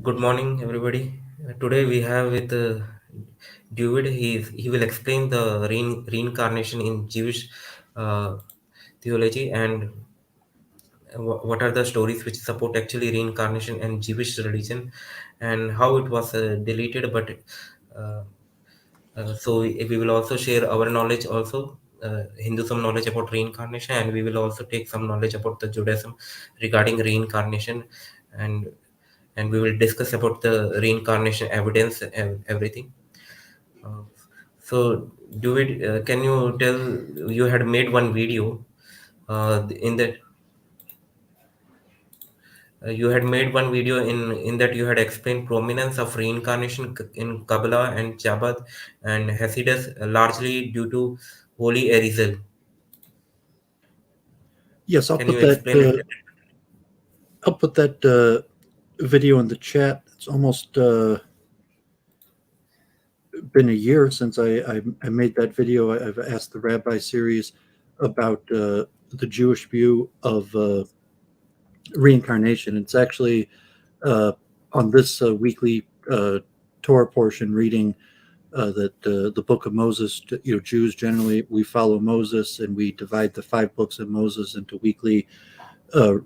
Good morning, everybody. Today we have with DOOOVID. He will explain the reincarnation in Jewish uh, theology and what are the stories which support actually reincarnation and Jewish religion and how it was deleted. But uh, so we will also share our knowledge also. Hinduism knowledge about reincarnation, and we will also take some knowledge about the Judaism regarding reincarnation, and and we will discuss about the reincarnation evidence and everything. Uh, so, do it. Can you tell? You had made one video. In that, you had made one video in that you had explained prominence of reincarnation in Kabbalah and Chabad and Hasidus, largely due to Holy AriZal. Yes, Can you explain it? I'll put that video in the chat. It's almost been a year since I made that video. I've asked the Rabbi series about the Jewish view of reincarnation. It's actually on this weekly Torah portion reading that the Book of Moses. Jews generally we follow Moses, and we divide the 5 books of Moses into weekly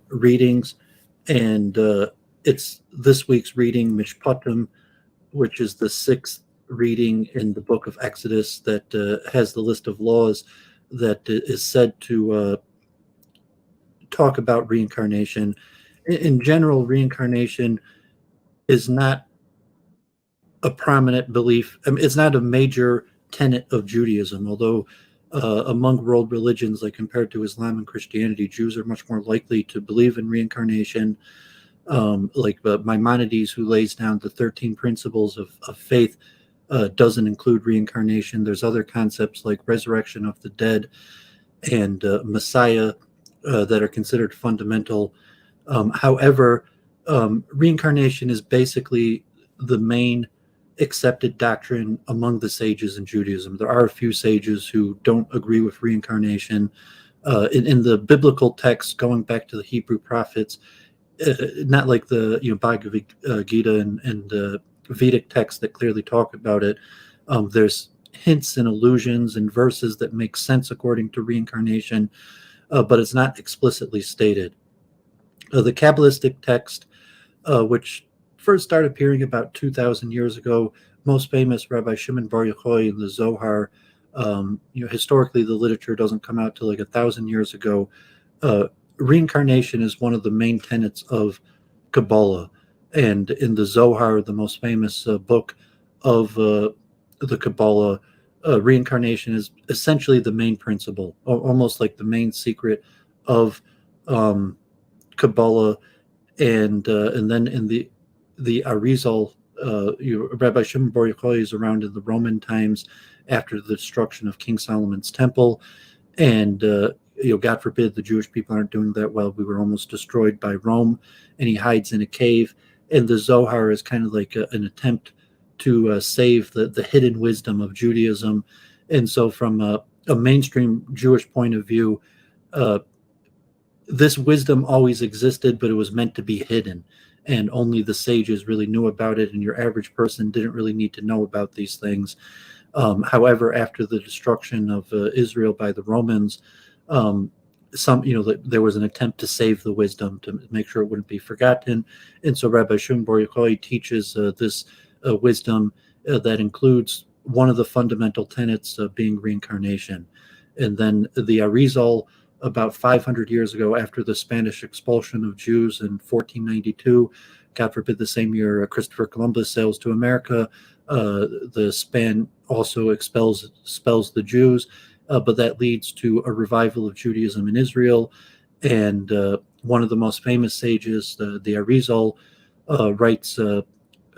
readings, and it's this week's reading Mishpatim, which is the 6th reading in the book of Exodus that has the list of laws that is said to talk about reincarnation. In general, reincarnation is not a prominent belief. I mean, it's not a major tenet of Judaism, although among world religions, like compared to Islam and Christianity, Jews are much more likely to believe in reincarnation. Like Maimonides, who lays down the 13 principles of faith, doesn't include reincarnation. There's other concepts like resurrection of the dead and Messiah that are considered fundamental. However, reincarnation is basically the main accepted doctrine among the sages in Judaism. There are a few sages who don't agree with reincarnation. In the biblical texts, going back to the Hebrew prophets, not like the Bhagavad Gita and Vedic texts that clearly talk about it. There's hints and allusions and verses that make sense according to reincarnation, but it's not explicitly stated. The Kabbalistic text, which first started appearing about 2,000 years ago, most famous Rabbi Shimon Bar Yochai in the Zohar. Historically, the literature doesn't come out till like 1,000 years ago. Reincarnation is one of the main tenets of Kabbalah, and in the Zohar, the most famous book of the Kabbalah, reincarnation is essentially the main principle, almost like the main secret of Kabbalah, and then in the AriZal, Rabbi Shimon Bar Yochai is around in the Roman times after the destruction of King Solomon's temple, and God forbid the Jewish people aren't doing that well. We were almost destroyed by Rome, and he hides in a cave. And the Zohar is kind of like an attempt to save the hidden wisdom of Judaism. And so, from a mainstream Jewish point of view, this wisdom always existed, but it was meant to be hidden, and only the sages really knew about it, and your average person didn't really need to know about these things. However, after the destruction of Israel by the Romans, there was an attempt to save the wisdom to make sure it wouldn't be forgotten, and so Rabbi Shimon Bar Yochai teaches this wisdom that includes one of the fundamental tenets of being reincarnation. And then the AriZal, about 500 years ago, after the Spanish expulsion of Jews in 1492, God forbid the same year Christopher Columbus sails to America, the Span also expels the Jews, but that leads to a revival of Judaism in Israel. And one of the most famous sages, the AriZal, writes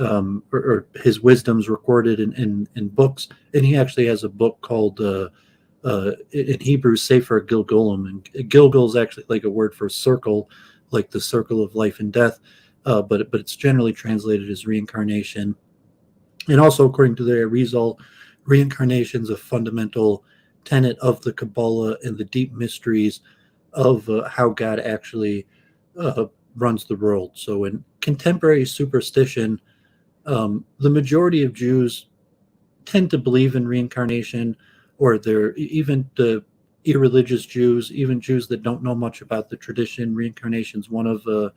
or his wisdom's recorded in books, and he actually has a book called in Hebrew, Sefer Gilgulim, and Gilgul is actually like a word for circle, like the circle of life and death, but it's generally translated as reincarnation. And also, according to the AriZal, reincarnation is a fundamental tenet of the Kabbalah and the deep mysteries of how God actually runs the world. So in contemporary superstition, the majority of Jews tend to believe in reincarnation, or they're even the irreligious Jews, even Jews that don't know much about the tradition. Reincarnation is one of the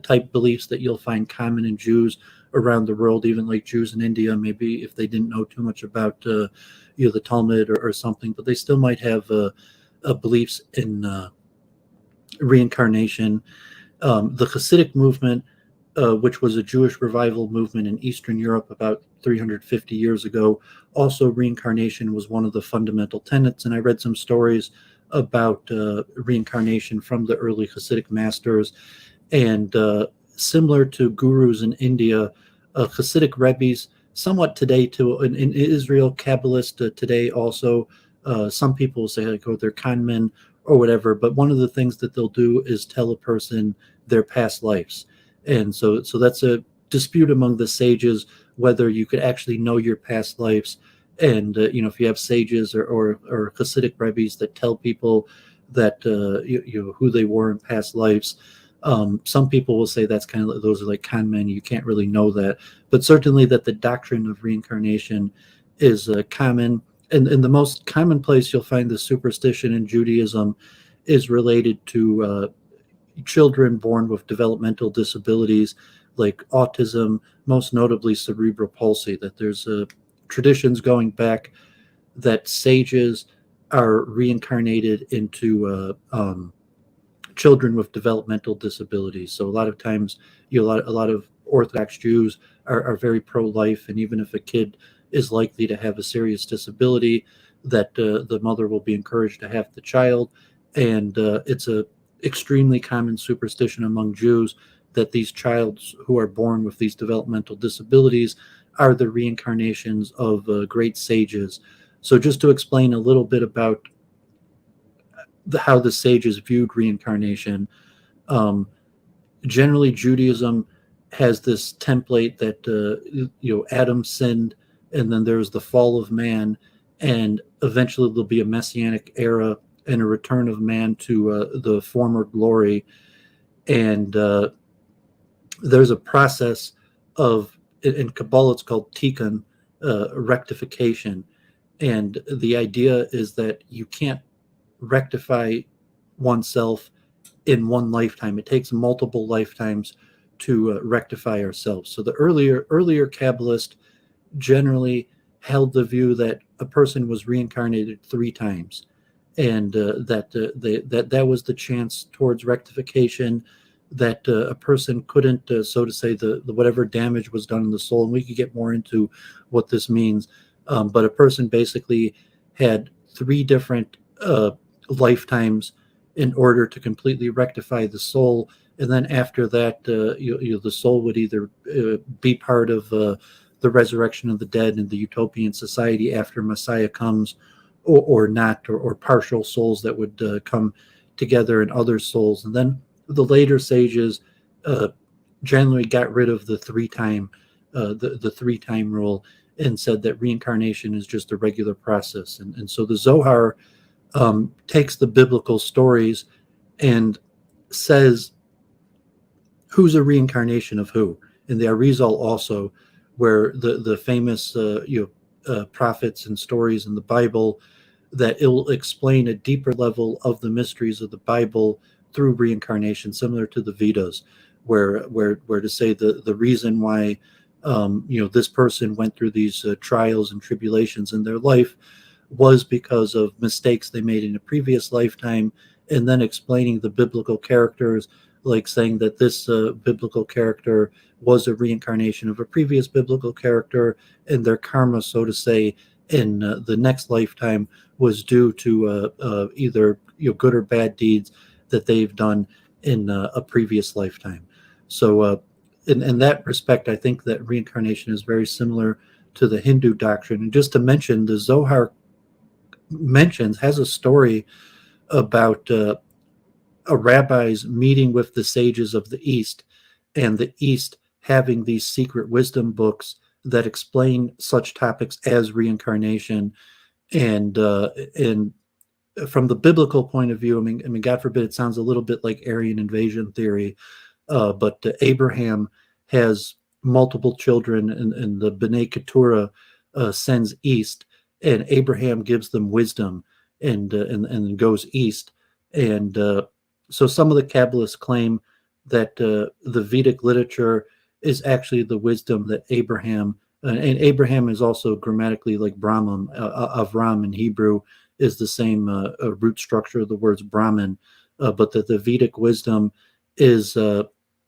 type beliefs that you'll find common in Jews around the world, even like Jews in India, maybe if they didn't know too much about the Talmud or something, but they still might have beliefs in reincarnation. The Hasidic movement, which was a Jewish revival movement in Eastern Europe about 350 years ago, also reincarnation was one of the fundamental tenets. And I read some stories about reincarnation from the early Hasidic masters. And similar to gurus in India, Hasidic rabbis, somewhat today too, in Israel, Kabbalists today also, some people say like, oh, they're con men or whatever, but one of the things that they'll do is tell a person their past lives. And so that's a dispute among the sages whether you could actually know your past lives. And if you have sages or Hasidic rabbis that tell people that who they were in past lives, some people will say that's kind of, those are like con men. You can't really know that, but certainly that the doctrine of reincarnation is common. And the most common place you'll find the superstition in Judaism is related to children born with developmental disabilities like autism, most notably cerebral palsy. That there's traditions going back that sages are reincarnated into children with developmental disabilities. So a lot of times, a lot of Orthodox Jews are very pro-life, and even if a kid is likely to have a serious disability, that the mother will be encouraged to have the child. And it's a extremely common superstition among Jews that these childs who are born with these developmental disabilities are the reincarnations of great sages. So just to explain a little bit about how the sages viewed reincarnation, generally Judaism has this template that Adam sinned, and then there's the fall of man, and eventually there'll be a messianic era and a return of man to the former glory. And there's a process of, in Kabbalah it's called tikkun, rectification. And the idea is that you can't rectify oneself in one lifetime. It takes multiple lifetimes to rectify ourselves. So the earlier Kabbalists generally held the view that a person was reincarnated 3 times, and that was the chance towards rectification, that a person couldn't, so to say, the whatever damage was done in the soul, and we could get more into what this means, but a person basically had 3 different lifetimes in order to completely rectify the soul. And then after that, the soul would either be part of the resurrection of the dead in the utopian society after Messiah comes, or not, or partial souls that would come together in other souls. And then the later sages generally got rid of the 3-time the 3-time rule, and said that reincarnation is just a regular process. And so the Zohar takes the biblical stories and says who's a reincarnation of who. And the AriZal also, where the famous prophets and stories in the Bible, that it'll explain a deeper level of the mysteries of the Bible through reincarnation, similar to the Vedas, where to say the reason why this person went through these trials and tribulations in their life was because of mistakes they made in a previous lifetime, and then explaining the biblical characters, like saying that this biblical character was a reincarnation of a previous biblical character, and their karma, so to say, in the next lifetime was due to either good or bad deeds that they've done in a previous lifetime. So in that respect, I think that reincarnation is very similar to the Hindu doctrine. And just to mention, the Zohar has a story about a rabbi's meeting with the sages of the East, and the East having these secret wisdom books that explain such topics as reincarnation. And from the biblical point of view, I mean, God forbid, it sounds a little bit like Aryan invasion theory, but Abraham has multiple children, and the B'nai Keturah sends east, and Abraham gives them wisdom, and goes east. And so some of the Kabbalists claim that the Vedic literature is actually the wisdom that Abraham, and Abraham is also grammatically like Brahman. Avram in Hebrew is the same root structure of the words Brahman, but that the Vedic wisdom is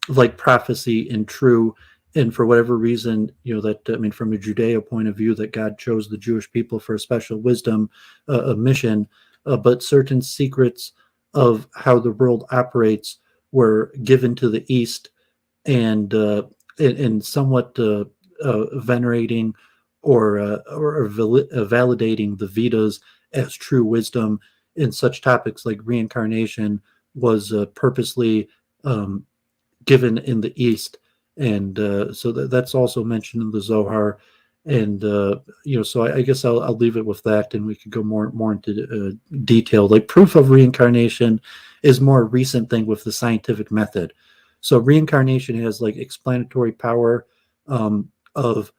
like prophecy and true. And for whatever reason, that, I mean, from a Judeo point of view, that God chose the Jewish people for a special wisdom, a mission, but certain secrets of how the world operates were given to the East, and somewhat venerating or validating the Vedas as true wisdom in such topics like reincarnation was purposely given in the East. And so that's also mentioned in the Zohar. And so I guess I'll leave it with that, and we could go more into detail. Like, proof of reincarnation is more a recent thing with the scientific method. So reincarnation has like explanatory power of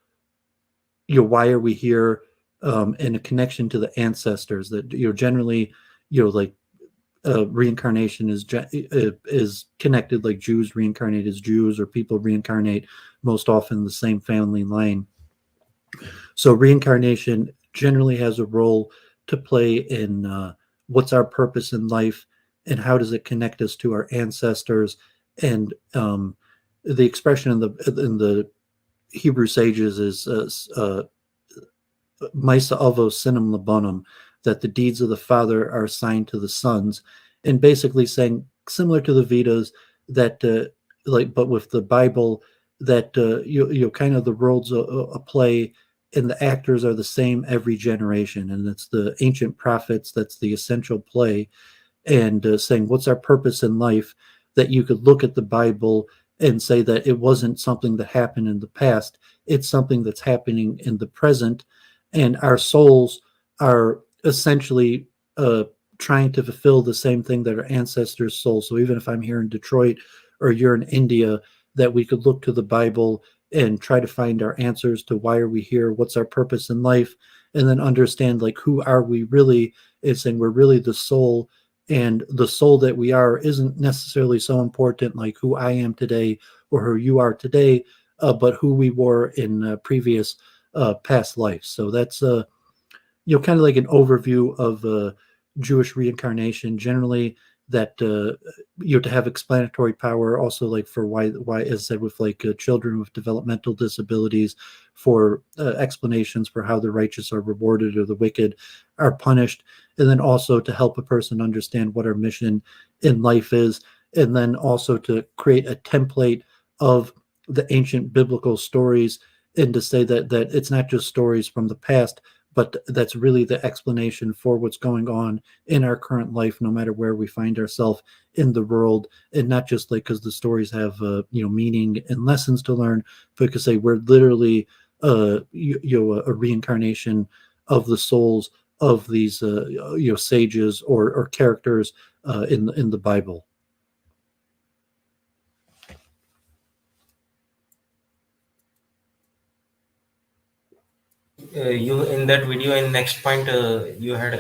why are we here, and a connection to the ancestors that generally like reincarnation is connected, like Jews reincarnate as Jews, or people reincarnate most often the same family line. So reincarnation generally has a role to play in what's our purpose in life, and how does it connect us to our ancestors. And the expression in the Hebrew sages is Maisa Avo Sinem Labonim, that the deeds of the father are assigned to the sons, and basically saying, similar to the Vedas, that but with the Bible, that kind of the roles a play, and the actors are the same every generation, and it's the ancient prophets that's the essential play. And saying, what's our purpose in life, that you could look at the Bible and say that it wasn't something that happened in the past, it's something that's happening in the present, and our souls are essentially trying to fulfill the same thing that our ancestors' souls. So even if I'm here in Detroit or you're in India, that we could look to the Bible and try to find our answers to why are we here, what's our purpose in life, and then understand, like, who are we really. It's saying we're really the soul, and the soul that we are isn't necessarily so important, like who I am today or who you are today, but who we were in previous past lives. So that's kind of like an overview of Jewish reincarnation generally, that to have explanatory power, also like for why as I said, with like children with developmental disabilities, for explanations for how the righteous are rewarded or the wicked are punished, and then also to help a person understand what our mission in life is, and then also to create a template of the ancient biblical stories, and to say that it's not just stories from the past, but that's really the explanation for what's going on in our current life, no matter where we find ourselves in the world. And not just like because the stories have meaning and lessons to learn, but because say we're literally a reincarnation of the souls of these sages or characters in the Bible. You in that video in next point, you had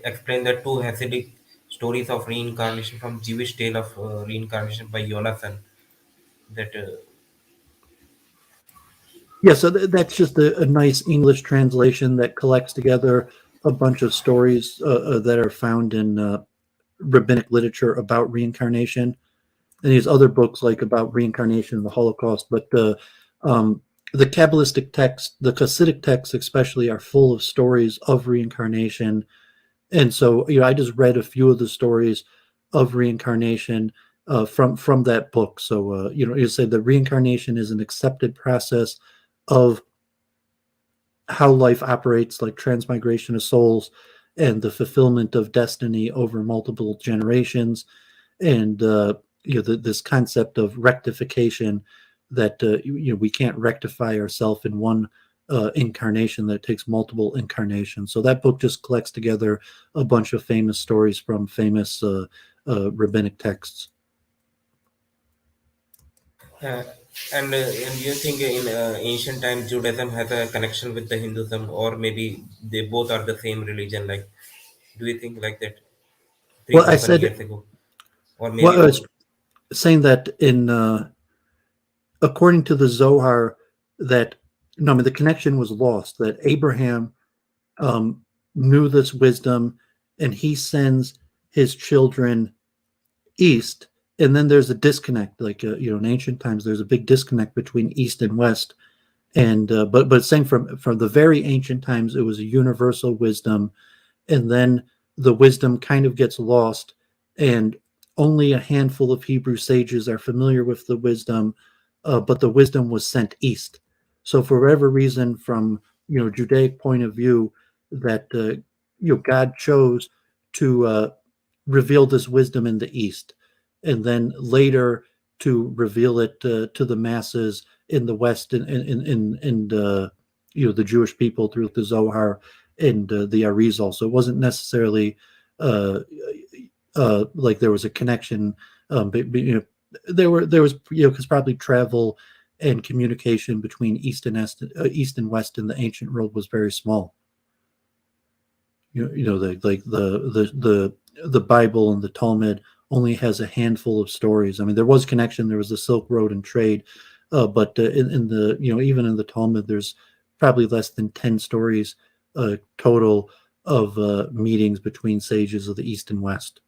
explained the two Hasidic stories of reincarnation from Jewish tale of reincarnation by Yonassan. That Yeah, so that's just a nice English translation that collects together a bunch of stories that are found in rabbinic literature about reincarnation, and these other books like about reincarnation and the Holocaust. But um, the Kabbalistic texts, the Hasidic texts especially, are full of stories of reincarnation. And so, I just read a few of the stories of reincarnation from that book. So, you say the reincarnation is an accepted process of how life operates, like transmigration of souls and the fulfillment of destiny over multiple generations. And this concept of rectification, that we can't rectify ourselves in one incarnation, that takes multiple incarnations. So that book just collects together a bunch of famous stories from famous rabbinic texts. Uh, and you think in ancient times Judaism has a connection with the Hinduism, or maybe they both are the same religion? Like, do you think like that three Well, I thousand said, years ago, or maybe well, I was more? saying that in according to the Zohar, that no, I mean the connection was lost. That Abraham um, knew this wisdom, and he sends his children east, and then there's a disconnect. Like in ancient times, there's a big disconnect between east and west. And but saying from the very ancient times, it was a universal wisdom, and then the wisdom kind of gets lost, and only a handful of Hebrew sages are familiar with the wisdom, but the wisdom was sent east. So for whatever reason, from Judaic point of view, that God chose to reveal this wisdom in the east, and then later to reveal it to the masses in the west, and the Jewish people through the Zohar and the AriZal. So it wasn't necessarily uh, like there was a connection, but there was because probably travel and communication between east and west in the ancient world was very small. The Bible and the Talmud only has a handful of stories. I mean, there was connection. There was the Silk Road and trade, but in the even in the Talmud, there's probably less than 10 stories total of meetings between sages of the East and West.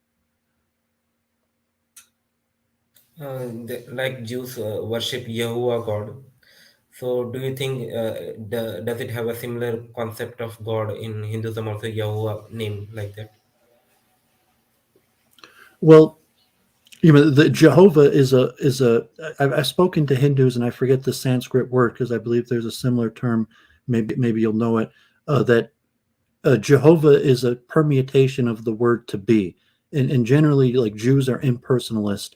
Like Jews worship Yahuwah God. So, do you think does it have a similar concept of God in Hinduism, also Yahuwah name like that? Well, the Jehovah is a. I've spoken to Hindus, and I forget the Sanskrit word because I believe there's a similar term. Maybe you'll know it. That Jehovah is a permutation of the word to be, and generally, like Jews are impersonalist,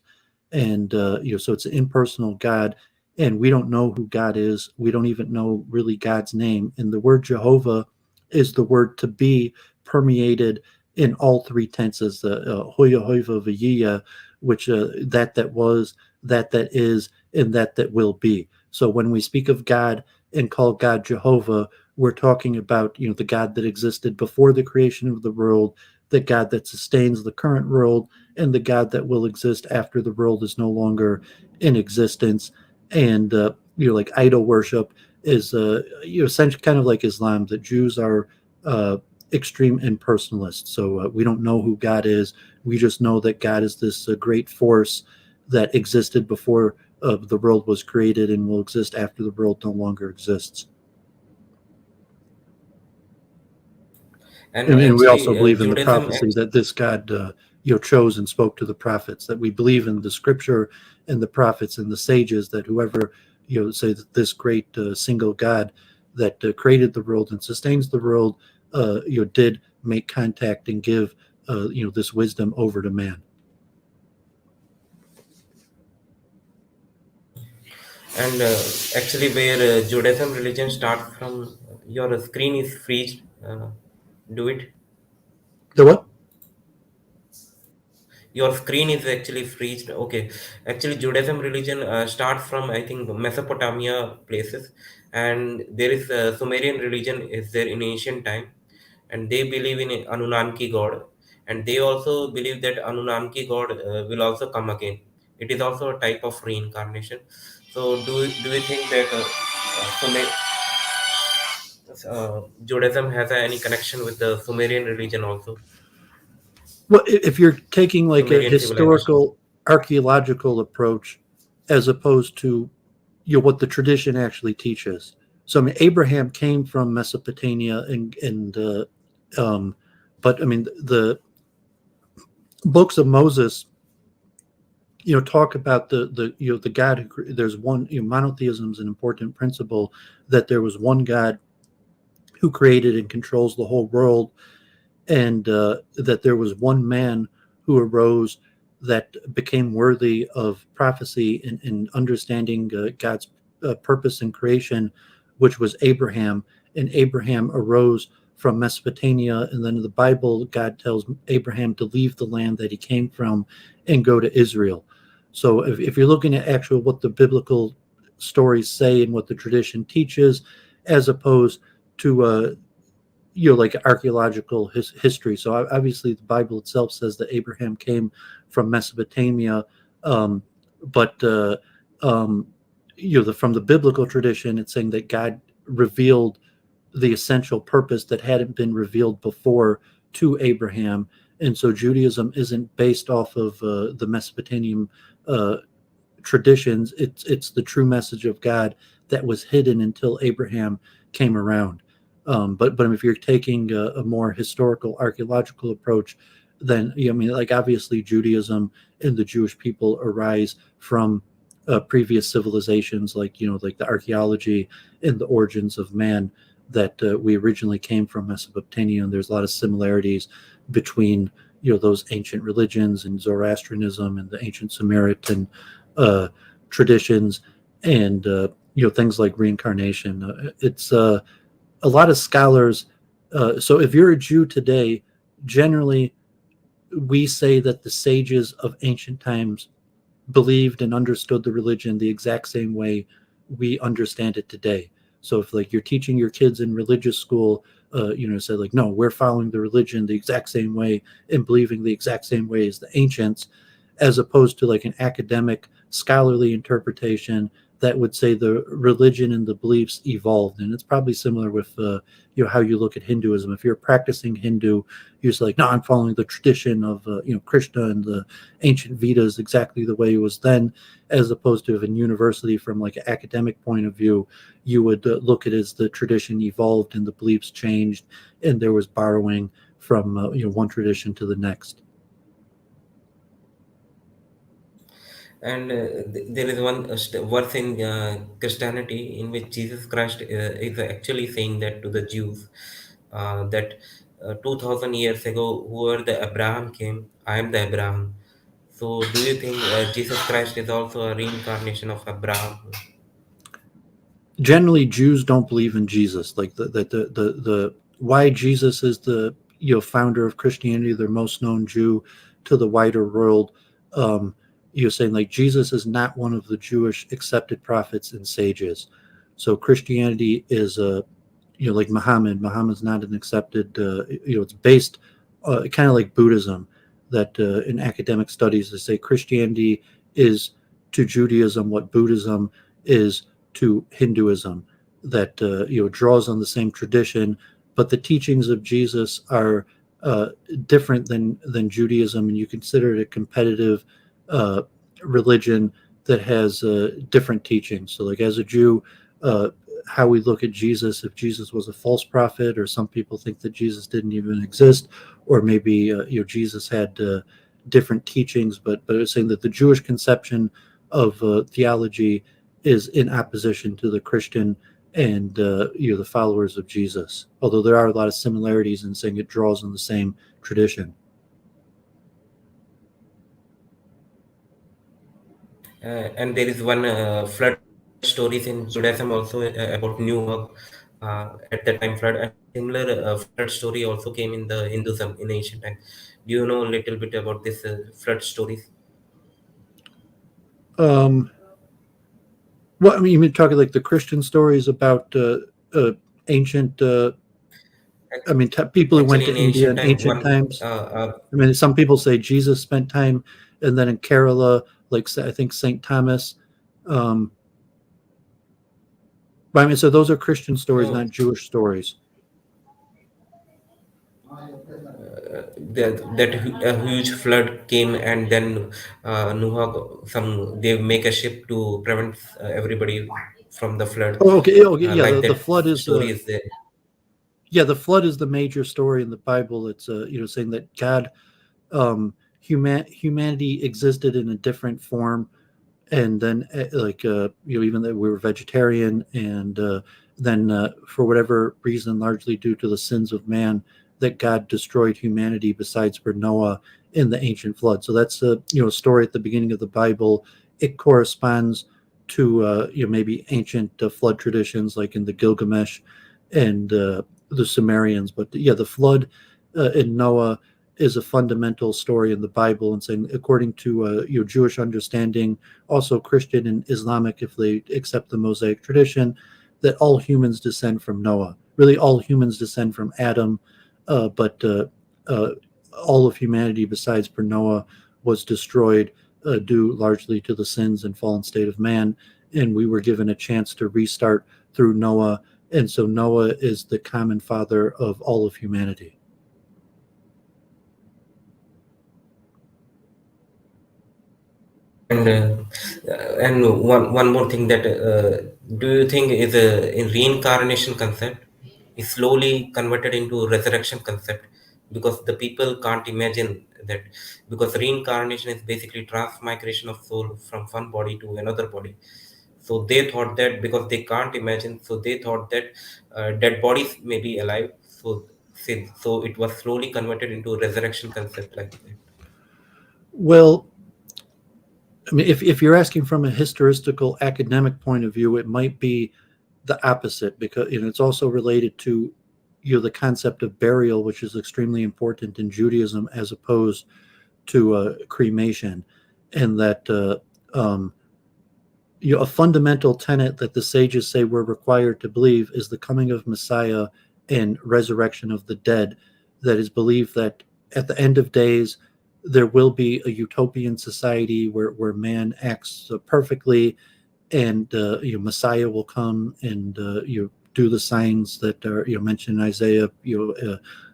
and so it's an impersonal God, and we don't know who God is. We don't even know really God's name, and the word Jehovah is the word to be permeated in all three tenses: the hoya hoiva v'yiya, which that was, that is, and that will be. So when we speak of God and call God Jehovah, we're talking about the God that existed before the creation of the world, the God that sustains the current world, and the God that will exist after the world is no longer in existence. And like idol worship is essentially kind of like Islam. That Jews are uh, extreme impersonalists. So we don't know who God is. We just know that God is this great force that existed before the world was created and will exist after the world no longer exists. And And we also actually, believe in the Judaism, prophecy that this God, chose and spoke to the prophets. That we believe in the scripture and the prophets and the sages. That whoever, say that this great single God that created the world and sustains the world, did make contact and give, this wisdom over to man. and actually, where Judaism religion starts from, your screen is freezed. Do it. The what? Your screen is actually freezed. Okay, actually, Judaism religion starts from, I think, Mesopotamia places, and there is Sumerian religion is there in ancient time, and they believe in a Anunnaki god, and they also believe that Anunnaki god will also come again. It is also a type of reincarnation. So, do you think that Judaism has any connection with the Sumerian religion also, Well, if you're taking like a Sumerian civilization? historical archaeological approach as opposed to what the tradition actually teaches. So I mean, Abraham came from Mesopotamia, and um, but I mean the books of Moses, talk about the God who there's one. Monotheism is an important principle, that there was one God who created and controls the whole world, and that there was one man who arose that became worthy of prophecy and understanding God's purpose in creation, which was Abraham. And Abraham arose from Mesopotamia, and then in the Bible, God tells Abraham to leave the land that he came from and go to Israel. So if you're looking at actual what the biblical stories say and what the tradition teaches, as opposed to like archaeological history. So obviously the Bible itself says that Abraham came from Mesopotamia, um, but um, from the biblical tradition, it's saying that God revealed the essential purpose that hadn't been revealed before to Abraham. And so Judaism isn't based off of the Mesopotamian uh, traditions. It's the true message of God that was hidden until Abraham came around. But if you're taking a more historical archaeological approach, then I mean, like obviously Judaism and the Jewish people arise from previous civilizations, like like the archaeology and the origins of man, that we originally came from Mesopotamia, and there's a lot of similarities between those ancient religions and Zoroastrianism and the ancient Samaritan traditions, and things like reincarnation. It's a lot of scholars. So if you're a Jew today, generally we say that the sages of ancient times believed and understood the religion the exact same way we understand it today. So if like you're teaching your kids in religious school, say like, no, we're following the religion the exact same way and believing the exact same way as the ancients, as opposed to like an academic scholarly interpretation that would say the religion and the beliefs evolved. And it's probably similar with how you look at Hinduism. If you're a practicing Hindu, you're like, no, I'm following the tradition of Krishna and the ancient Vedas exactly the way it was then, as opposed to in university, from like an academic point of view, you would look at it as the tradition evolved and the beliefs changed, and there was borrowing from one tradition to the next. And there is one verse in Christianity in which Jesus Christ is actually saying that to the Jews, that 2000 years ago, whoever the Abraham came, I am the Abraham. So, do you think Jesus Christ is also a reincarnation of Abraham? Generally, Jews don't believe in Jesus. Like the why Jesus is the founder of Christianity, their most known Jew to the wider world. You're saying like Jesus is not one of the Jewish accepted prophets and sages. So Christianity is a like Muhammad. Muhammad's not an accepted. It's based kind of like Buddhism. That in academic studies they say Christianity is to Judaism what Buddhism is to Hinduism. That draws on the same tradition, but the teachings of Jesus are different than Judaism, and you consider it a competitive uh, religion that has different teachings. So, like as a Jew, how we look at Jesus, if Jesus was a false prophet, or some people think that Jesus didn't even exist, or maybe Jesus had different teachings, but it's saying that the Jewish conception of theology is in opposition to the Christian and the followers of Jesus. Although there are a lot of similarities in saying it draws on the same tradition. And there is one flood stories in Judaism also about Noah at the time flood, and similar flood story also came in the Hinduism in ancient time. Do you know a little bit about this flood stories? Um, well, I mean, you're talking like the Christian stories about ancient. I mean, people who went Actually, in to India ancient in time, ancient one times. I mean, some people say Jesus spent time, and then in Kerala, like I think Saint Thomas. Um, but I mean, so those are Christian stories, oh, not Jewish stories. a huge flood came, and then Noah, some they make a ship to prevent everybody from the flood. Oh, okay. Okay, yeah. Like The that flood is story is there. the flood is the major story in the Bible. It's saying that God, humanity existed in a different form, and then even that we were vegetarian, and then for whatever reason, largely due to the sins of man, that God destroyed humanity besides for Noah in the ancient flood. So that's a story at the beginning of the Bible. It corresponds to maybe ancient flood traditions like in the Gilgamesh and the Sumerians. But yeah, the flood in Noah is a fundamental story in the Bible, and saying, according to Jewish understanding, also Christian and Islamic, if they accept the Mosaic tradition, that all humans descend from Noah. Really, all humans descend from Adam, but all of humanity besides for Noah was destroyed due largely to the sins and fallen state of man, and we were given a chance to restart through Noah, and so Noah is the common father of all of humanity. And one more thing that do you think is in reincarnation concept is slowly converted into resurrection concept, because the people can't imagine that, because reincarnation is basically transmigration of soul from one body to another body. So they thought that, because they can't imagine, so they thought that dead bodies may be alive. So it was slowly converted into resurrection concept like that. Well, I mean, if you're asking from a historical academic point of view, it might be the opposite, because it's also related to the concept of burial, which is extremely important in Judaism as opposed to cremation, and that a fundamental tenet that the sages say we're required to believe is the coming of Messiah and resurrection of the dead. That is believed that at the end of days there will be a utopian society where man acts perfectly, and Messiah will come and do the signs that are mentioned in Isaiah,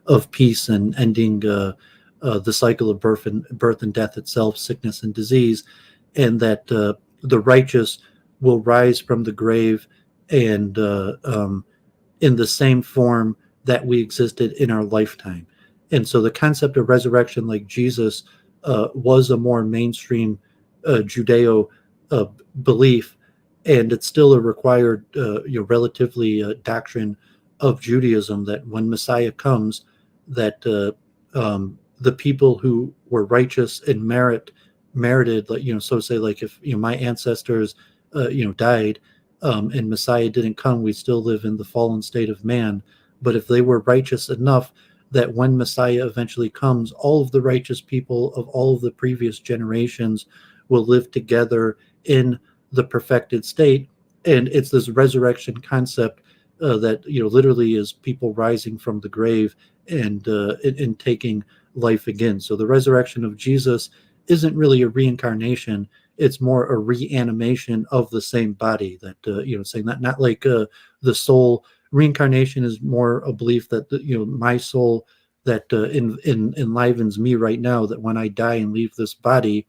of peace and ending the cycle of birth and death itself, sickness and disease, and that the righteous will rise from the grave, and in the same form that we existed in our lifetime. And so the concept of resurrection, like Jesus, was a more mainstream Judeo belief, and it's still a required, relatively doctrine of Judaism, that when Messiah comes, that the people who were righteous and merited, like so say, like if my ancestors died, and Messiah didn't come, we still live in the fallen state of man. But if they were righteous enough that when Messiah eventually comes, all of the righteous people of all of the previous generations will live together in the perfected state. And it's this resurrection concept that literally is people rising from the grave and taking life again. So the resurrection of Jesus isn't really a reincarnation; it's more a reanimation of the same body. That saying that, not like the soul. Reincarnation is more a belief that my soul that enlivens me right now, that when I die and leave this body,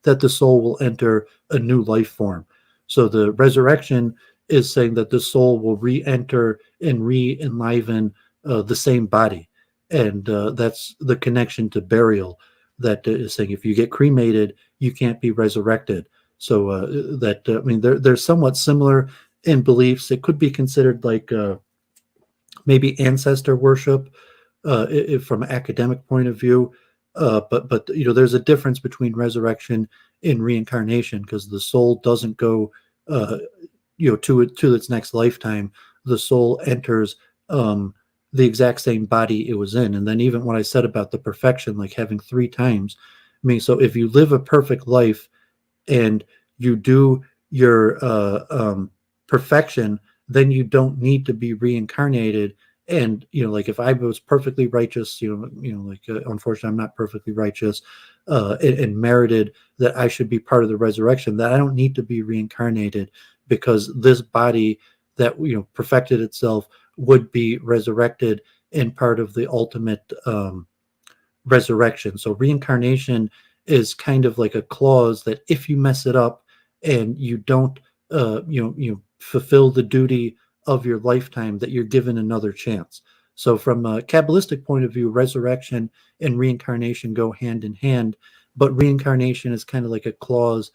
that the soul will enter a new life form. So the resurrection is saying that the soul will re-enter and re-enliven the same body. And that's the connection to burial, that is saying if you get cremated, you can't be resurrected. So I mean, they're somewhat similar in beliefs. It could be considered like maybe ancestor worship from an academic point of view. But there's a difference between resurrection and reincarnation, because the soul doesn't go to its next lifetime. The soul enters the exact same body it was in. And then even what I said about the perfection, like having 3 times, I mean, so if you live a perfect life and you do your perfection, then you don't need to be reincarnated. And like if I was perfectly righteous, like unfortunately I'm not perfectly righteous, and merited that I should be part of the resurrection, that I don't need to be reincarnated, because this body that perfected itself would be resurrected and part of the ultimate resurrection. So reincarnation is kind of like a clause that if you mess it up and you don't fulfill the duty of your lifetime, that you're given another chance. So from a Kabbalistic point of view, resurrection and reincarnation go hand in hand, but reincarnation is kind of like a clause.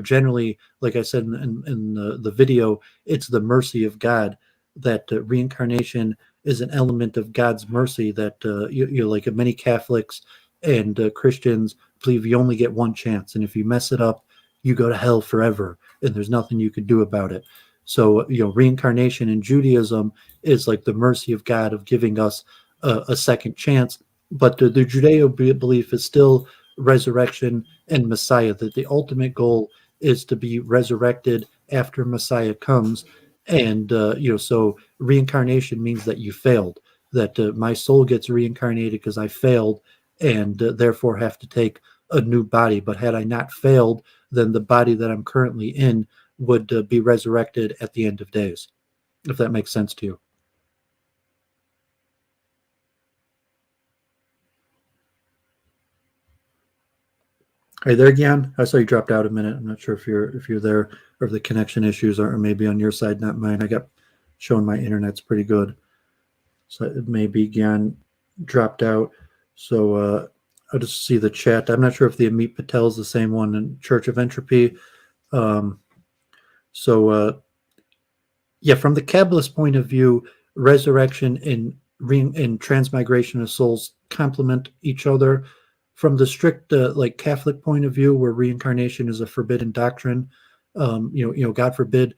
Generally, like I said in the video, it's the mercy of God, that reincarnation is an element of God's mercy, that like many Catholics and Christians believe you only get one chance, and if you mess it up, you go to hell forever, and there's nothing you can do about it. So reincarnation in Judaism is like the mercy of God of giving us a second chance, But the Judeo belief is still resurrection and Messiah, that the ultimate goal is to be resurrected after Messiah comes. And, so reincarnation means that you failed, that my soul gets reincarnated because I failed and therefore have to take a new body. But had I not failed, then the body that I'm currently in would be resurrected at the end of days, if that makes sense to you. Are you there, Gian? I saw you dropped out a minute. I'm not sure if you're there, or if the connection issues are maybe on your side, not mine. I got showing my internet's pretty good, so it may be Gian dropped out. So I'll just see the chat. I'm not sure if the Amit Patel is the same one in Church of Entropy. Um, yeah, from the Kabbalist point of view, resurrection and transmigration of souls complement each other. From the strict like Catholic point of view, where reincarnation is a forbidden doctrine, God forbid,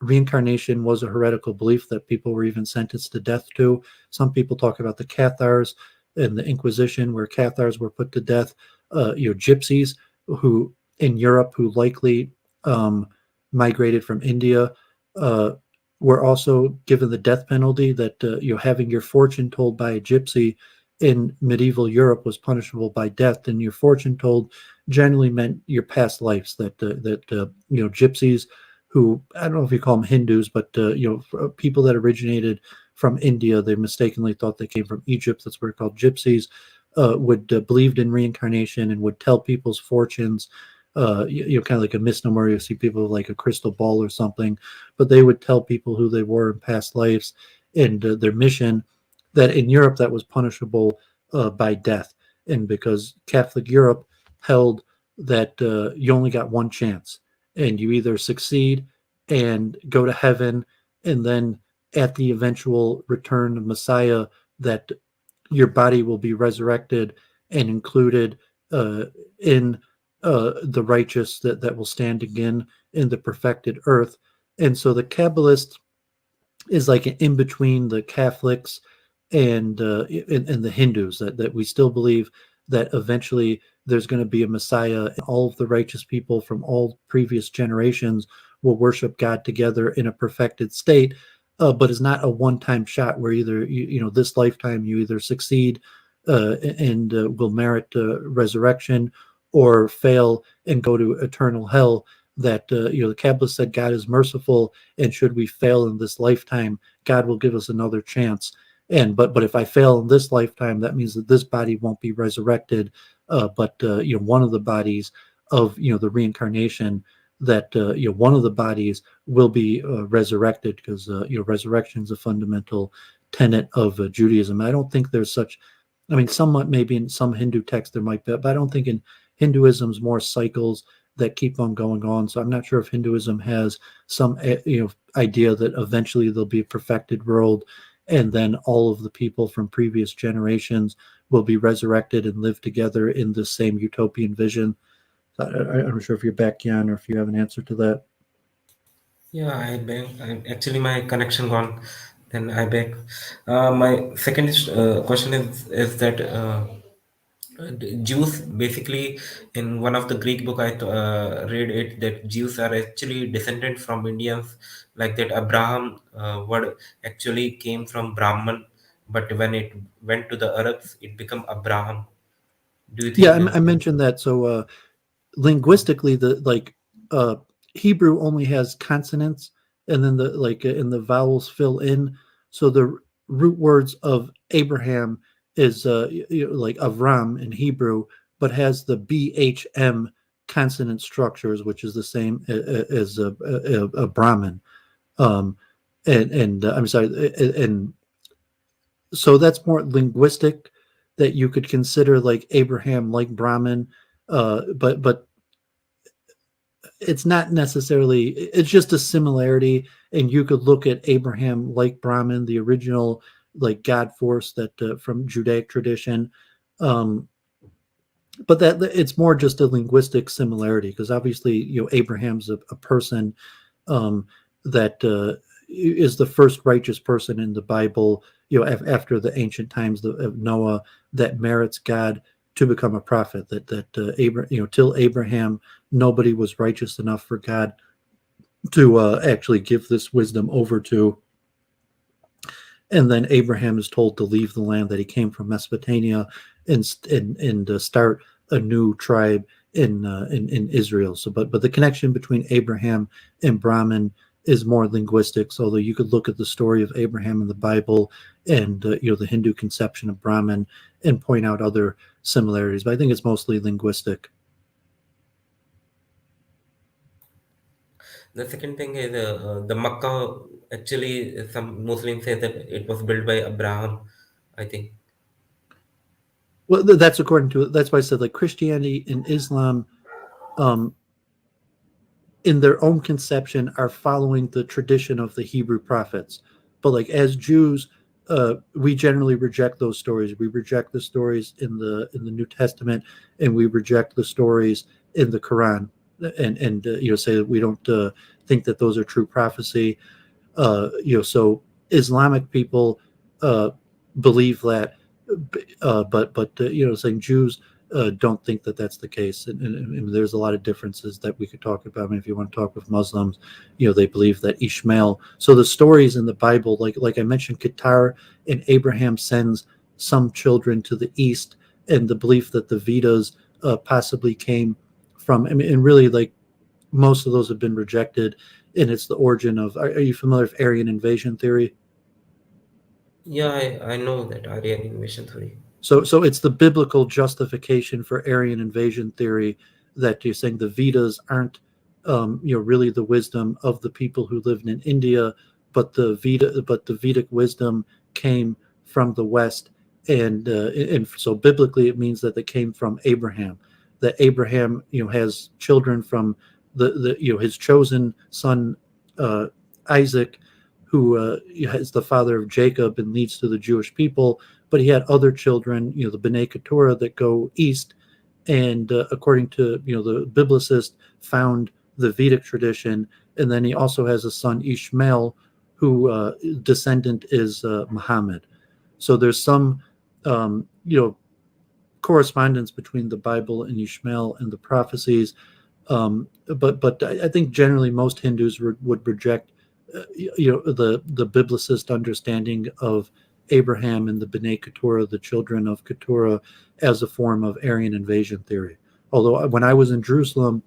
reincarnation was a heretical belief that people were even sentenced to death to. Some people talk about the Cathars and the Inquisition, where Cathars were put to death. Gypsies who in Europe who likely migrated from India were also given the death penalty. That having your fortune told by a gypsy in medieval Europe was punishable by death, and your fortune told generally meant your past lives. That gypsies, who I don't know if you call them Hindus, but people that originated from India, they mistakenly thought they came from Egypt. That's where they're called gypsies. Would believed in reincarnation and would tell people's fortunes. Kind of like a misnomer. You see people like a crystal ball or something, but they would tell people who they were in past lives and their mission. That in Europe that was punishable by death, and because Catholic Europe held that you only got one chance, and you either succeed and go to heaven, and then at the eventual return of Messiah, that your body will be resurrected and included in the righteous that will stand again in the perfected earth. And so the Kabbalist is like an in between the Catholics and the Hindus, that we still believe that eventually there's going to be a Messiah, and all of the righteous people from all previous generations will worship God together in a perfected state. But it's not a one-time shot where either this lifetime you either succeed and will merit resurrection, or fail and go to eternal hell. That the Kabbalah said God is merciful, and should we fail in this lifetime, God will give us another chance. And but if I fail in this lifetime, that means that this body won't be resurrected, but one of the bodies of the reincarnation, that one of the bodies will be resurrected, because resurrection is a fundamental tenet of Judaism. I don't think there's such. I mean, somewhat maybe in some Hindu text there might be, but I don't think in Hinduism's more cycles that keep on going on. So I'm not sure if Hinduism has some idea that eventually there'll be a perfected world, and then all of the people from previous generations will be resurrected and live together in the same utopian vision. I'm not sure if you're back, Jan, or if you have an answer to that. Yeah, actually my connection gone. Then I beg. My second question is that Jews basically, in one of the Greek book read it, that Jews are actually descendant from Indians, like that Abraham word actually came from Brahman, but when it went to the Arabs, it became Abraham. Do you Yeah, think? I mentioned that. So linguistically, the uh, Hebrew only has consonants, and then and the vowels fill in. So the root words of Abraham is like Avram in Hebrew, but has the BHM consonant structures, which is the same as a Brahmin. Um, and I'm sorry, and so that's more linguistic, that you could consider like Abraham like Brahmin, but it's not necessarily, it's just a similarity. And you could look at Abraham like Brahman, the original like God force that from Judaic tradition. um but that it's more just a linguistic similarity, because obviously Abraham's a person, um that is the first righteous person in the Bible, after the ancient times of Noah, that merits God to become a prophet. Till Abraham, nobody was righteous enough for God to actually give this wisdom over to. And then Abraham is told to leave the land that he came from, Mesopotamia, and start a new tribe in Israel. So, but the connection between Abraham and Brahman is more linguistics. Although you could look at the story of Abraham in the Bible and the Hindu conception of Brahman and point out other similarities. But I think it's mostly linguistic. The second thing is the Makkah. Actually, some Muslims say that it was built by Abraham, I think. Well, that's according to, that's why I said, like, Christianity and Islam, in their own conception, are following the tradition of the Hebrew prophets. But like, as Jews, we generally reject those stories. We reject the stories in the New Testament, and we reject the stories in the Quran, and say that we don't think that those are true prophecy. So Islamic people believe that, but saying Jews don't think that that's the case, and there's a lot of differences that we could talk about. I mean, if you want to talk with Muslims, they believe that Ishmael. So the stories in the Bible, like I mentioned, Qatar, and Abraham sends some children to the east, and the belief that the Vedas possibly came from. I mean, and really, like, most of those have been rejected, and it's the origin of. Are you familiar with Aryan invasion theory? Yeah, I know that Aryan invasion theory. So it's the biblical justification for Aryan invasion theory, that you're saying the Vedas aren't, really the wisdom of the people who lived in India, but the Vedic wisdom came from the West, and so biblically it means that they came from Abraham. That Abraham, has children from the his chosen son, Isaac, who is the father of Jacob and leads to the Jewish people. But he had other children, the B'nai Keturah, that go east, and according to the biblicist, found the Vedic tradition. And then he also has a son, Ishmael, who descendant is Muhammad. So there's some correspondence between the Bible and Ishmael and the prophecies. But I think generally most Hindus would reject the biblicist understanding of Abraham and the B'nai Keturah, the children of Keturah, as a form of Aryan invasion theory. Although when I was in Jerusalem,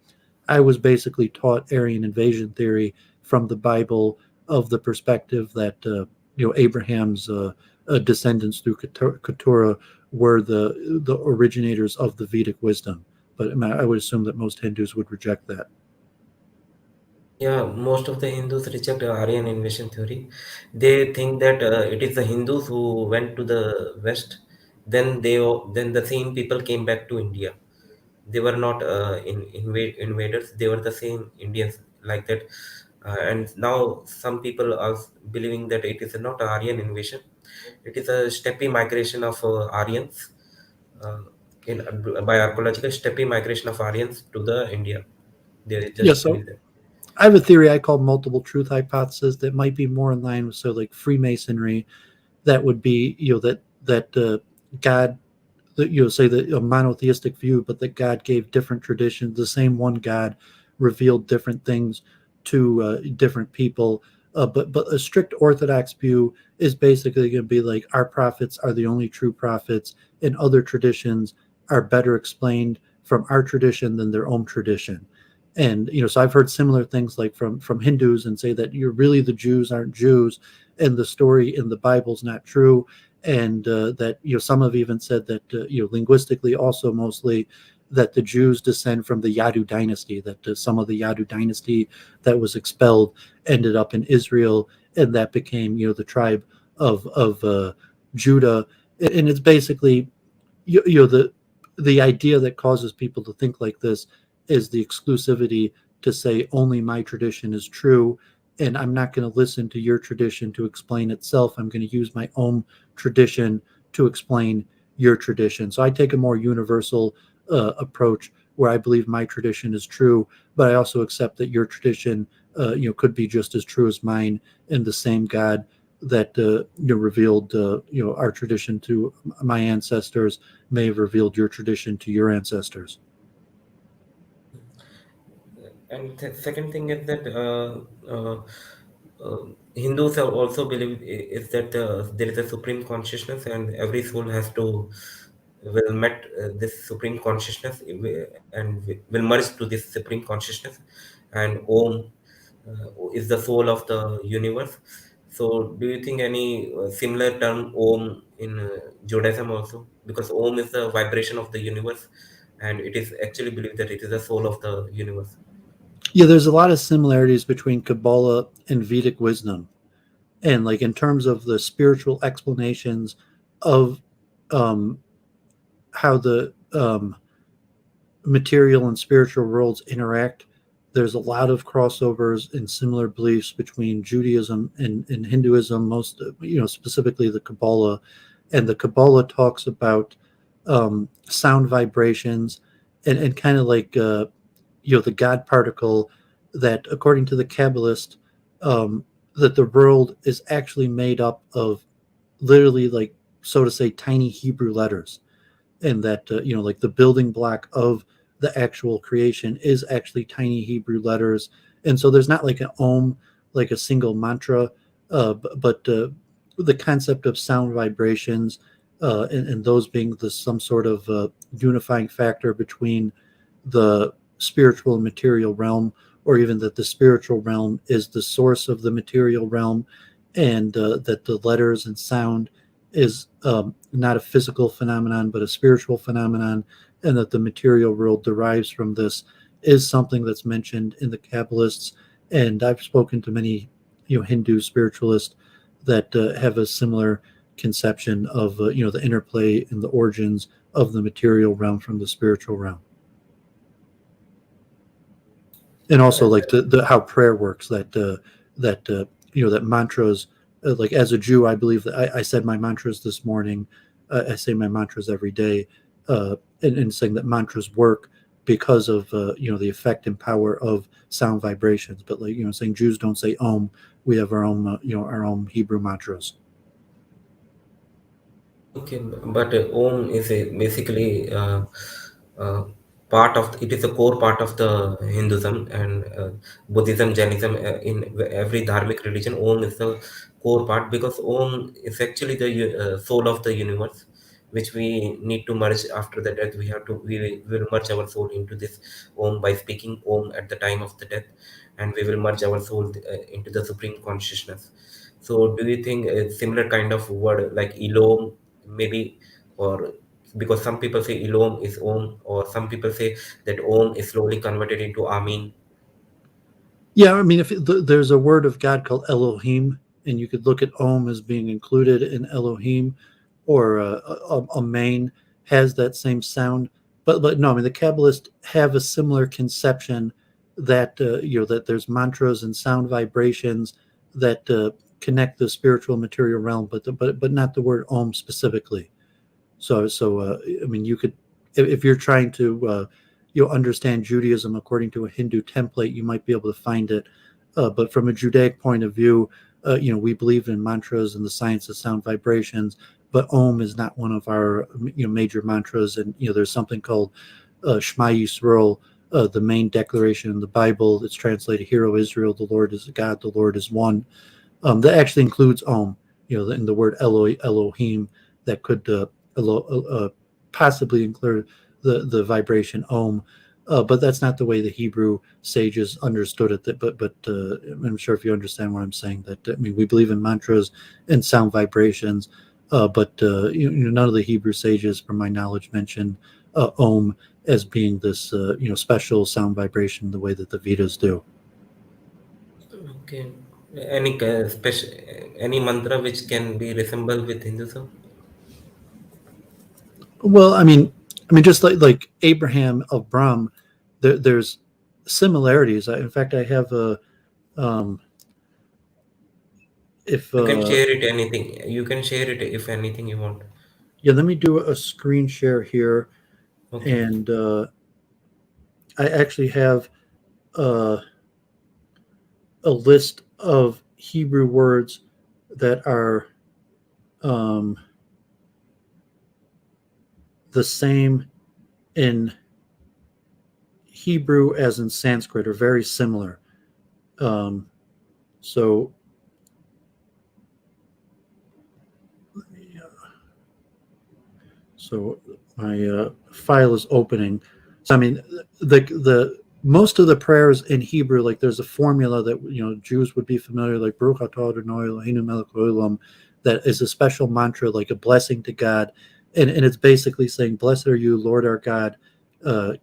I was basically taught Aryan invasion theory from the Bible, of the perspective that Abraham's descendants through Keturah were the originators of the Vedic wisdom. But I would assume that most Hindus would reject that. Yeah, most of the Hindus reject Aryan invasion theory. They think that it is the Hindus who went to the West, then the same people came back to India. They were not invaders. They were the same Indians like that. And now some people are believing that it is not Aryan invasion. It is a steppe migration of Aryans, uh, by archaeological steppe migration of Aryans to the India. They Yeah, just so believe that. I have a theory I call multiple truth hypothesis that might be more in line with, so like, Freemasonry. That would be, that God, that say that a monotheistic view, but that God gave different traditions. The same one God revealed different things to different people. But a strict Orthodox view is basically going to be like, our prophets are the only true prophets, and other traditions are better explained from our tradition than their own tradition. And so I've heard similar things, like from Hindus, and say that you're really, the Jews aren't Jews, and the story in the Bible's not true. And that some have even said that linguistically, also mostly, that the Jews descend from the Yadu dynasty, that some of the Yadu dynasty that was expelled ended up in Israel, and that became the tribe of Judah. And it's basically the idea that causes people to think like this is the exclusivity, to say only my tradition is true, and I'm not going to listen to your tradition to explain itself. I'm going to use my own tradition to explain your tradition. So I take a more universal approach, where I believe my tradition is true, but I also accept that your tradition could be just as true as mine, and the same God that revealed our tradition to my ancestors may have revealed your tradition to your ancestors. And the second thing is that Hindus have also believe is that there is a supreme consciousness, and every soul has to will met this supreme consciousness and will merge to this supreme consciousness, and Om is the soul of the universe. So, do you think any similar term Om in Judaism also? Because Om is the vibration of the universe, and it is actually believed that it is the soul of the universe. Yeah, there's a lot of similarities between Kabbalah and Vedic wisdom, and like in terms of the spiritual explanations of um, how the material and spiritual worlds interact. There's a lot of crossovers and similar beliefs between Judaism and Hinduism, most specifically the Kabbalah. And the Kabbalah talks about sound vibrations and kind of like the God particle, that according to the Kabbalist, um, that the world is actually made up of literally, like, so to say, tiny Hebrew letters, and that like the building block of the actual creation is actually tiny Hebrew letters. And so there's not like an ohm, like a single mantra, but the concept of sound vibrations, and those being some sort of unifying factor between the spiritual and material realm, or even that the spiritual realm is the source of the material realm, and that the letters and sound is not a physical phenomenon but a spiritual phenomenon, and that the material world derives from this, is something that's mentioned in the Kabbalists. And I've spoken to many Hindu spiritualists that have a similar conception of the interplay and the origins of the material realm from the spiritual realm. And also like the how prayer works, that mantras, like as a Jew, I believe that I said my mantras this morning. I say my mantras every day, and saying that mantras work because of the effect and power of sound vibrations. But like saying Jews don't say Om, we have our own our own Hebrew mantras. Okay, but Om is basically uh, part of it is a core part of the Hinduism and Buddhism, Jainism. In every dharmic religion, Om is the core part because Om is actually the soul of the universe, which we need to merge after the death. We will merge our soul into this Om by speaking Om at the time of the death, and we will merge our soul into the supreme consciousness. So, do you think a similar kind of word like Elom maybe, or because some people say Elom is Om, or some people say that Om is slowly converted into Amin. Yeah, I mean, if there's a word of God called Elohim, and you could look at Om as being included in Elohim, or Amen has that same sound. But no, I mean the Kabbalists have a similar conception that that there's mantras and sound vibrations that connect the spiritual material realm, but not the word Om specifically. So I mean, you could, if you're trying to understand Judaism according to a Hindu template, you might be able to find it. But from a Judaic point of view, we believe in mantras and the science of sound vibrations, but Om is not one of our major mantras. And there's something called Shema Yisrael, the main declaration in the Bible. It's translated, "Hear, O Israel, the Lord is God, the Lord is one." That actually includes Om, in the word Elohim, that could possibly include the vibration Om. But that's not the way the Hebrew sages understood it. But I'm sure if you understand what I'm saying, that I mean we believe in mantras and sound vibrations, but none of the Hebrew sages, from my knowledge, mention Om as being this special sound vibration the way that the Vedas do. Okay. Any special any mantra which can be resembled with Hinduism? Well, I mean, just like Abraham of Brahm, there's similarities. In fact, I have a um, if You can share it anything. You can share it if anything you want. yeah, let me do a screen share here, Okay. and I actually have uh, a list of Hebrew words that are um, the same in Hebrew as in Sanskrit, or very similar. Um, so, so my file is opening. So I mean, the most of the prayers in Hebrew, like there's a formula that Jews would be familiar, like Baruch Atah Adonai Eloheinu Melech Haolam, that is a special mantra, like a blessing to God, and it's basically saying, "Blessed are you, Lord our God,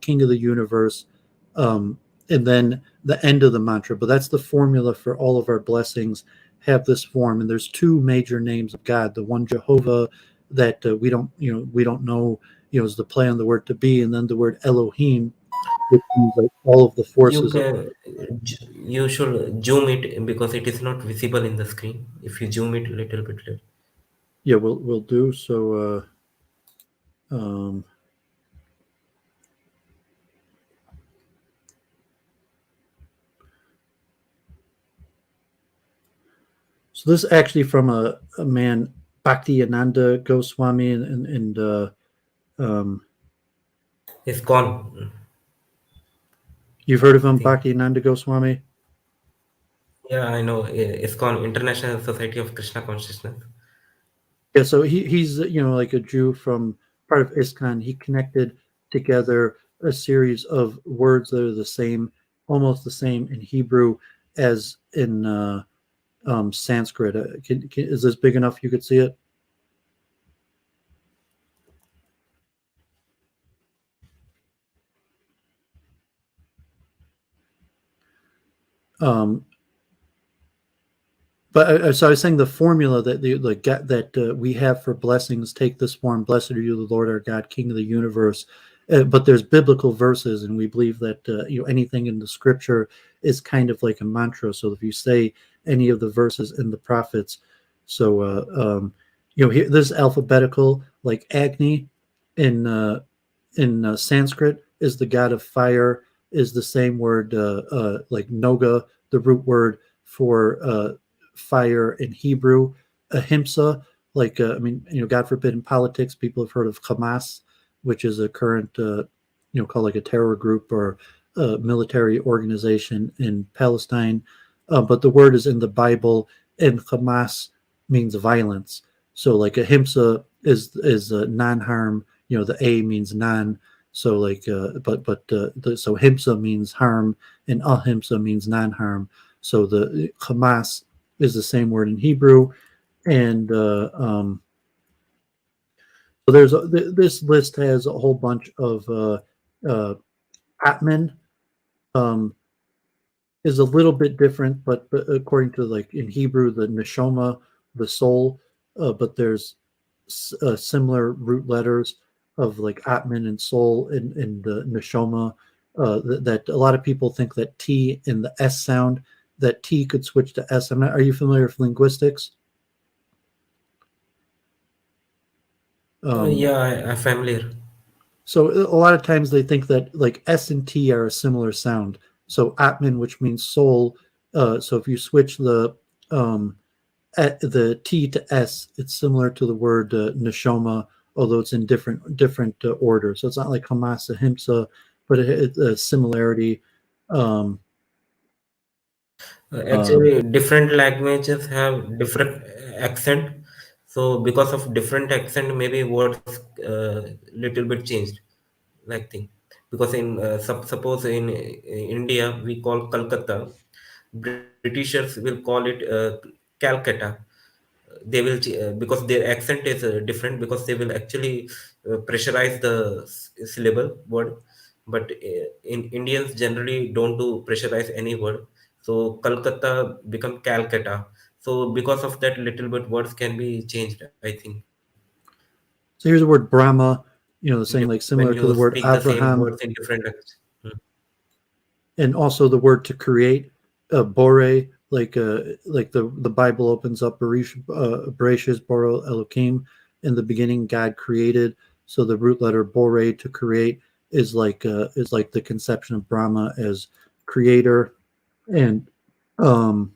King of the universe," and then the end of the mantra. But that's the formula for all of our blessings. Have this form, and there's two major names of God: the one Jehovah that we don't know, is the play on the word to be, and then the word Elohim, which means like all of the You forces of. can you should zoom it because it is not visible in the screen. If you zoom it a little bit. Yeah, we'll do so. Um, so this is actually from a man, Bhakti Ananda Goswami, and um, It's gone. you've heard of I him, think. Bhakti Ananda Goswami. Yeah, I know. It's gone. International Society of Krishna Consciousness. Yeah, so he's like a Jew from part of ISKCON. He connected together a series of words that are the same, almost the same in Hebrew as in Sanskrit. Is this big enough you could see it? Um, but so I was saying the formula that we have for blessings take this form: "Blessed are you, the Lord our God, King of the universe." But there's biblical verses, and we believe that anything in the Scripture is kind of like a mantra. So if you say any of the verses in the prophets, so here this is alphabetical, like Agni in Sanskrit is the god of fire, is the same word like Noga, the root word for fire in Hebrew. Ahimsa, like God forbid, in politics, people have heard of Hamas, which is a current called like a terror group or a military organization in Palestine. But the word is in the Bible, and Hamas means violence. So like ahimsa is non-harm. The A means non. So like, so himsa means harm, and ahimsa means non-harm. So the Hamas is the same word in Hebrew, and so this list has a whole bunch of Atman. Um, is a little bit different, but according to like in Hebrew, the neshama, the soul, but there's similar root letters of like Atman and soul and neshama. That a lot of people think that T in the S sound, that T could switch to S. Are you familiar with linguistics? Um, Yeah, I'm familiar. so a lot of times they think that like S and T are a similar sound. So Atman, which means soul. So if you switch um, the T to S, it's similar to the word neshama, although it's in different order. So it's not like Hamas Ahimsa, but it's a similarity. Um, um, Actually, different languages have different accent. So because of different accent, maybe words little bit changed, like thing. Because in suppose in India we call Calcutta, Britishers will call it Calcutta. They will because their accent is different, because they will actually pressurize the syllable word, but in Indians generally don't do pressurize any word, so Calcutta become Calcutta. So because of that, little bit words can be changed, I think, so here's the word Brahma, the when same, like you similar to the speak the word same words in Abraham, different language. and also the word to create, Bore, like the Bible opens up, Bereshit Boro Elohim, in the beginning God created. So the root letter Bore, to create, is like the conception of Brahma as creator, and Um,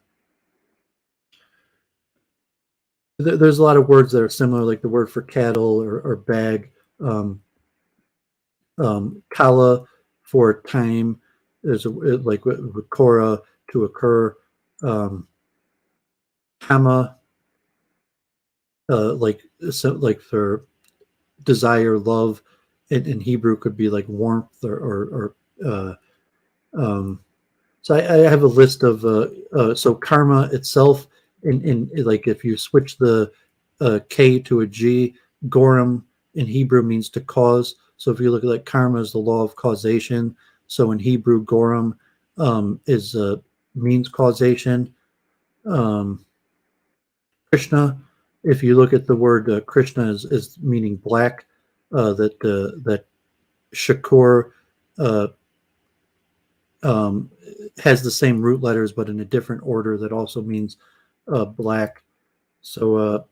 there's a lot of words that are similar, like the word for cattle or bag. Kala for time. There's like with Korah to occur. Hama, like so, like for desire, love. In Hebrew could be like warmth or so I have a list of so karma itself in like if you switch the K to a G, gorim in Hebrew means to cause. So if you look at like karma is the law of causation. So in Hebrew, gorim is means causation. Um, Krishna, if you look at the word Krishna is meaning black. That Shakur uh, um, has the same root letters but in a different order that also means black. So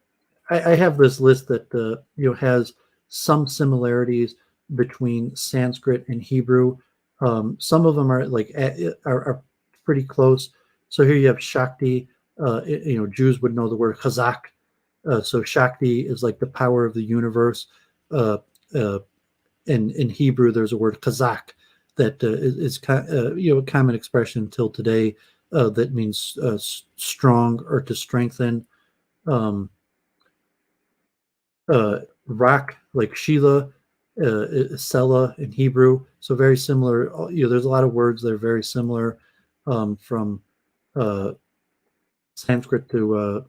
I have this list that has some similarities between Sanskrit and Hebrew. Some of them are like are pretty close. So here you have Shakti. Jews would know the word Chazak. So Shakti is like the power of the universe. Uh, uh, in Hebrew, there's a word Chazak that is a common expression until today that means strong or to strengthen. Um, Rock like Sheila, Sela in Hebrew, so very similar. There's a lot of words that are very similar from uh, Sanskrit to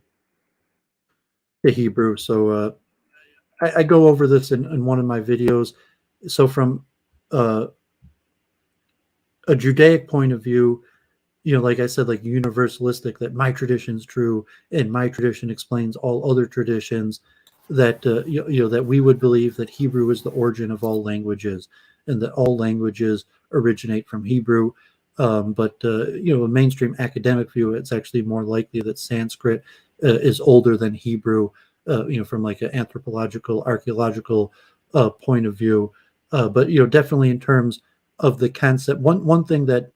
Hebrew. So I go over this in one of my videos. So from uh, a Judaic point of view, like I said, like universalistic, that my tradition is true and my tradition explains all other traditions, that that we would believe that Hebrew is the origin of all languages and that all languages originate from Hebrew. But a mainstream academic view, it's actually more likely that Sanskrit is older than Hebrew, from like an anthropological, archaeological point of view. But definitely in terms of the concept, one thing that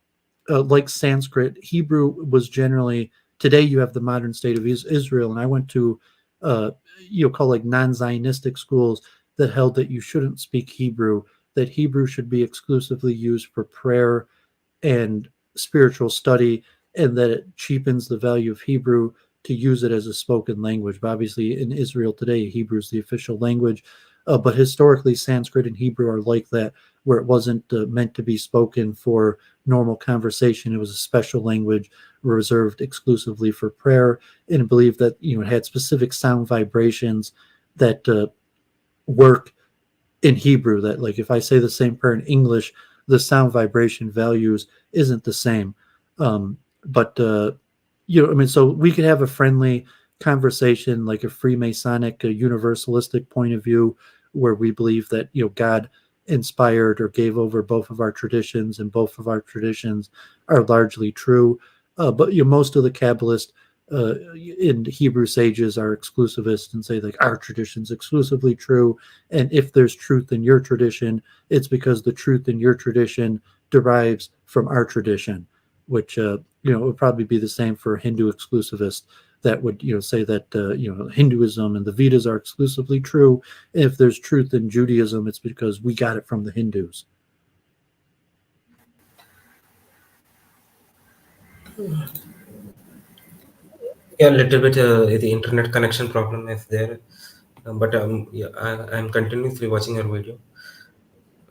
like Sanskrit, Hebrew was generally, today you have the modern state of Israel, and I went to call like non-Zionistic schools that held that you shouldn't speak Hebrew, that Hebrew should be exclusively used for prayer and spiritual study, and that it cheapens the value of Hebrew to use it as a spoken language. But obviously, in Israel today, Hebrew is the official language. But historically, Sanskrit and Hebrew are like that, where it wasn't meant to be spoken for normal conversation. It was a special language reserved exclusively for prayer, and believed that it had specific sound vibrations that work in Hebrew. That like if I say the same prayer in English, the sound vibration values isn't the same. But I mean, so we could have a friendly conversation, like a Freemasonic, a universalistic point of view, where we believe that God inspired or gave over both of our traditions, and both of our traditions are largely true. But most of the Kabbalists in Hebrew sages are exclusivists and say like our tradition's exclusively true, and if there's truth in your tradition, it's because the truth in your tradition derives from our tradition, which would probably be the same for a Hindu exclusivist that would say that Hinduism and the Vedas are exclusively true. If there's truth in Judaism, it's because we got it from the Hindus. Yeah, a little bit the internet connection problem is there, but yeah, I'm continuously watching your video.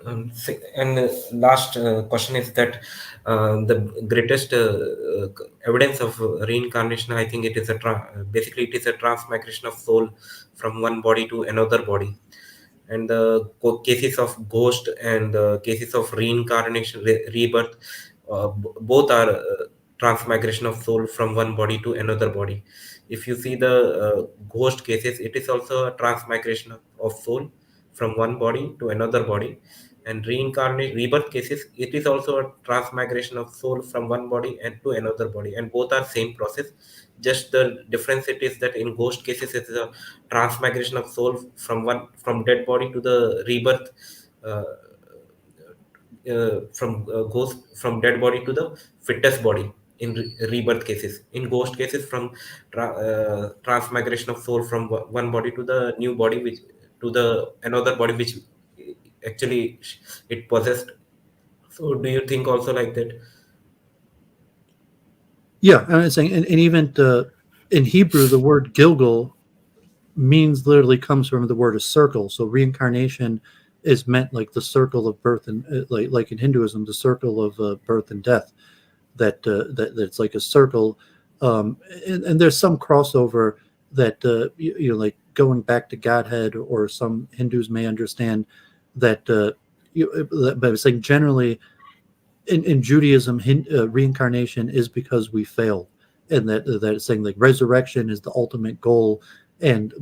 And last question is that the greatest evidence of reincarnation, I think it is basically it is a transmigration of soul from one body to another body. And the cases of ghost and the cases of reincarnation, rebirth, both are transmigration of soul from one body to another body. If you see the ghost cases, it is also a transmigration of soul from one body to another body. And reincarnation rebirth cases, it is also a transmigration of soul from one body and to another body, and both are same process. Just the difference it is that in ghost cases it is a transmigration of soul from dead body to the rebirth, from ghost from dead body to the fittest body. in rebirth cases. In ghost cases, from transmigration of soul from one body to the new body, which to the another body which actually it possessed. So, do you think also like that? Yeah, I'm saying, and even in Hebrew, the word Gilgal means literally comes from the word a circle. So reincarnation is meant like the circle of birth and like in Hinduism, the circle of birth and death. That's like a circle, and there's some crossover that like going back to Godhead, or some Hindus may understand that. But I was saying generally in Judaism, reincarnation is because we failed, and that it's saying like resurrection is the ultimate goal, and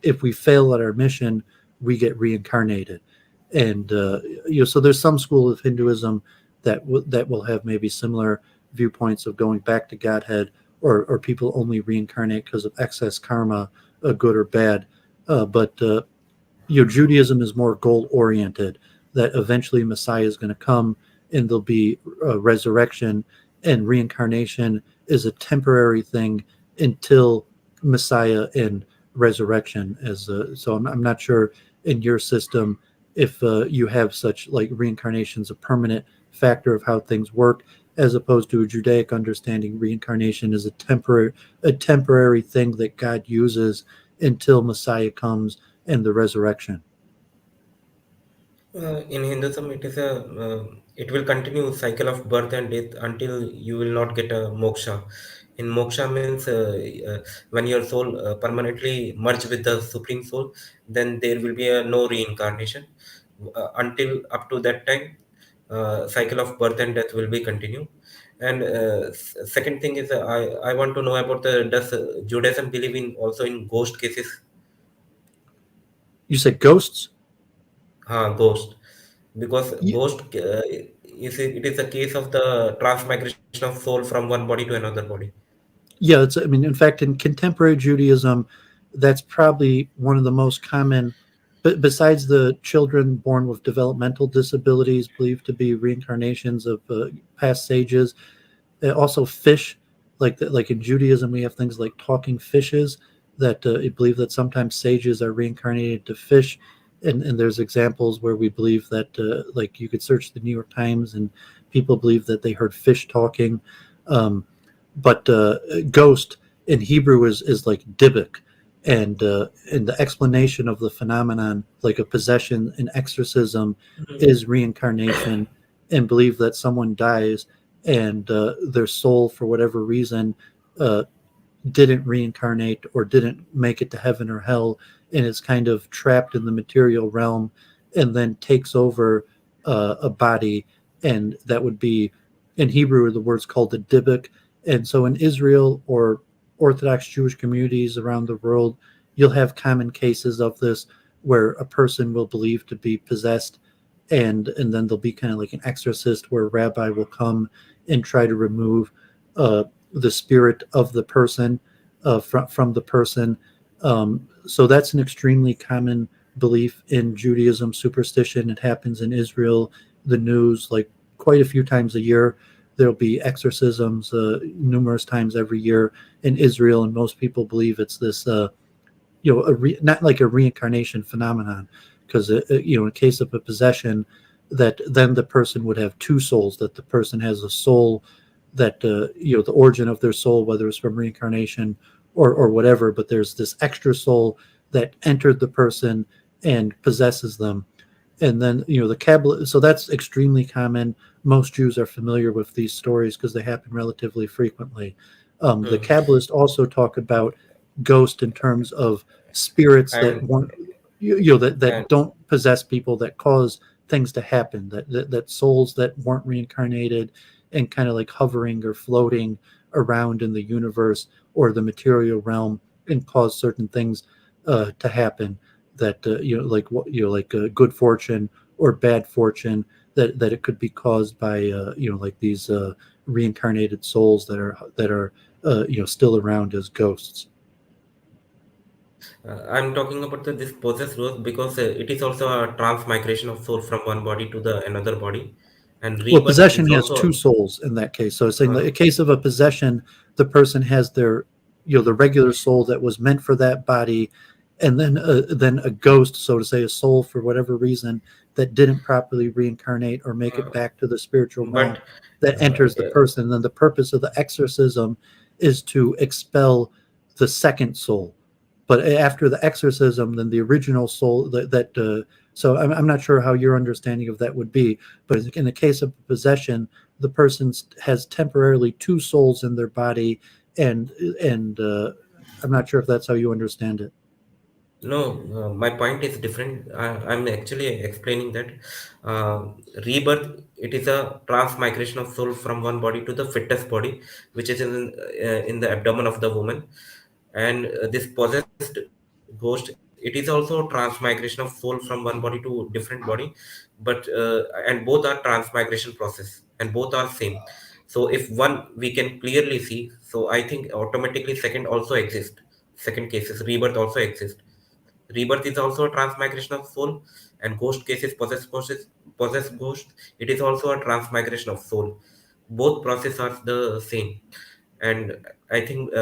if we fail at our mission, we get reincarnated, and so there's some school of Hinduism that will have maybe similar viewpoints of going back to Godhead, or people only reincarnate because of excess karma, good or bad, but Judaism is more goal oriented, that eventually Messiah is going to come and there'll be a resurrection, and reincarnation is a temporary thing until Messiah and resurrection. So I'm not sure in your system if you have such like reincarnation's a permanent factor of how things work, as opposed to a Judaic understanding reincarnation is a temporary thing that God uses until Messiah comes and the resurrection. In Hinduism, it will continue cycle of birth and death until you will not get a moksha. In moksha means when your soul permanently merge with the supreme soul, then there will be a no reincarnation. Until up to that time, cycle of birth and death will be continue. And second thing is, I want to know about the does Judaism believe in also in ghost cases? You said ghosts? Ghost, because Ye- ghost it is a case of the transmigration of soul from one body to another body. Yeah, I mean, in fact, in contemporary Judaism, that's probably one of the most common, but besides the children born with developmental disabilities believed to be reincarnations of past sages, also fish, like in Judaism, we have things like talking fishes that I believe that sometimes sages are reincarnated to fish, and there's examples where we believe that like you could search the New York Times and people believe that they heard fish talking, but ghost in Hebrew is like dibuk, and the explanation of the phenomenon, like a possession, an exorcism, is reincarnation, and believe that someone dies and their soul, for whatever reason, uh, didn't reincarnate or didn't make it to heaven or hell, and is kind of trapped in the material realm, and then takes over a body, and that would be in Hebrew the word's called the dibuk. And so in Israel or Orthodox Jewish communities around the world, you'll have common cases of this where a person will believe to be possessed, and then there'll be kind of like an exorcist where a rabbi will come and try to remove the spirit of the person from the person. So that's an extremely common belief in Judaism, superstition. It happens in Israel, the news, like quite a few times a year. There'll be exorcisms numerous times every year in Israel, and most people believe it's this not like a reincarnation phenomenon, because in case of a possession, that then the person would have two souls, that the person has a soul that the origin of their soul, whether it's from reincarnation or whatever, but there's this extra soul that entered the person and possesses them. And then the Kabbalah, so that's extremely common. Most Jews are familiar with these stories because they happen relatively frequently. The Hmm. Kabbalists also talk about ghost in terms of spirits that and want that and don't possess people, that cause things to happen, that souls that weren't reincarnated and kind of like hovering or floating around in the universe or the material realm and cause certain things to happen, that like what like good fortune or bad fortune, that it could be caused by like these reincarnated souls that are still around as ghosts. I'm talking about this process growth because it is also a transmigration of soul from one body to the another body, and Well, rebirth possession is has two also souls in that case. So it's saying that in uh, case of a possession, the person has their, the regular soul that was meant for that body, and then a ghost, so to say, a soul for whatever reason that didn't properly reincarnate or make it uh, back to the spiritual realm but that enters the yeah, person. Then the purpose of the exorcism is to expel the second soul. But after the exorcism, then the original soul so I'm not sure how your understanding of that would be, but in the case of possession, the person has temporarily two souls in their body, and and I'm not sure if that's how you understand it. no, my point is different. I'm actually explaining that uh, rebirth, it is a transmigration of soul from one body to the fittest body, which is in the abdomen of the woman. And this possessed ghost, it is also transmigration of soul from one body to different body, but and both are transmigration process, and both are same. So if one we can clearly see, so I think automatically second also exists. Second cases rebirth also exists. Rebirth is also a transmigration of soul, and ghost cases possessed ghost. It is also a transmigration of soul. Both process are the same, and I think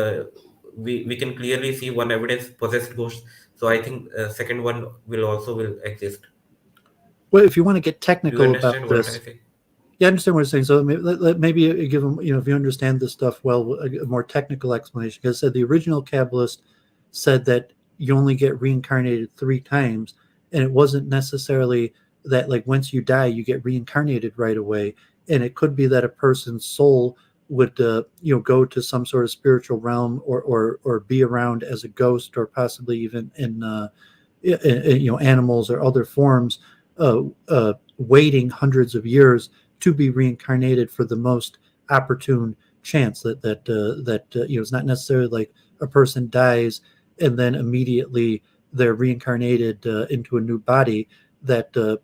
we can clearly see one evidence possessed ghost. So I think second one will exist. Well, if you want to get Do you technical about understand what I this, say? yeah, I understand what you're saying. So maybe you give them, if you understand this stuff well, a more technical explanation. Because said the original Kabbalist said that you only get reincarnated three times, and it wasn't necessarily that like once you die you get reincarnated right away. And it could be that a person's soul would go to some sort of spiritual realm, or be around as a ghost, or possibly even in animals or other forms, waiting hundreds of years to be reincarnated for the most opportune chance. It's not necessarily like a person dies and then immediately they're reincarnated into a new body. That the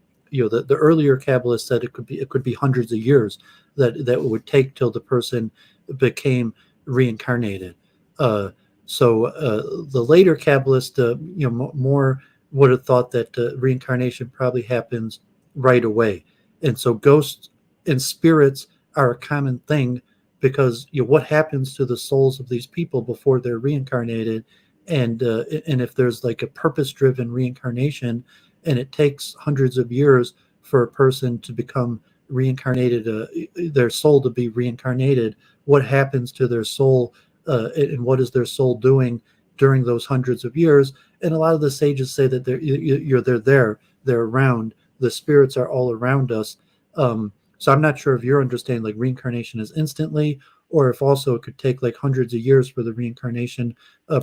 earlier Kabbalists said it could be hundreds of years that it would take till the person became reincarnated. The later Kabbalists, more would have thought that reincarnation probably happens right away. And so ghosts and spirits are a common thing, because what happens to the souls of these people before they're reincarnated, and if there's like a purpose-driven reincarnation, and it takes hundreds of years for a person to become reincarnated, their soul to be reincarnated, what happens to their soul, and what is their soul doing during those hundreds of years? And a lot of the sages say that they're around. The spirits are all around us. So I'm not sure if you're understanding like reincarnation is instantly, or if also it could take like hundreds of years for the reincarnation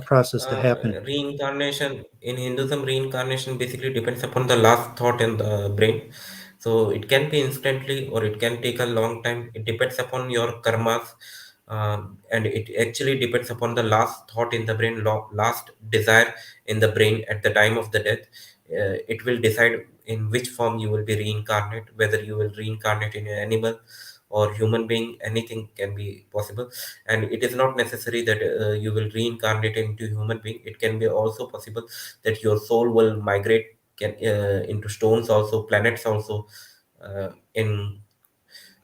process to happen. Reincarnation in Hinduism, reincarnation basically depends upon the last thought in the brain. So it can be instantly or it can take a long time. It depends upon your karmas, and it actually depends upon the last thought in the brain, last desire in the brain at the time of the death. It will decide in which form you will be reincarnate, whether you will reincarnate in an animal or human being. Anything can be possible, and it is not necessary that you will reincarnate into human being. It can be also possible that your soul will migrate into stones also, planets also, in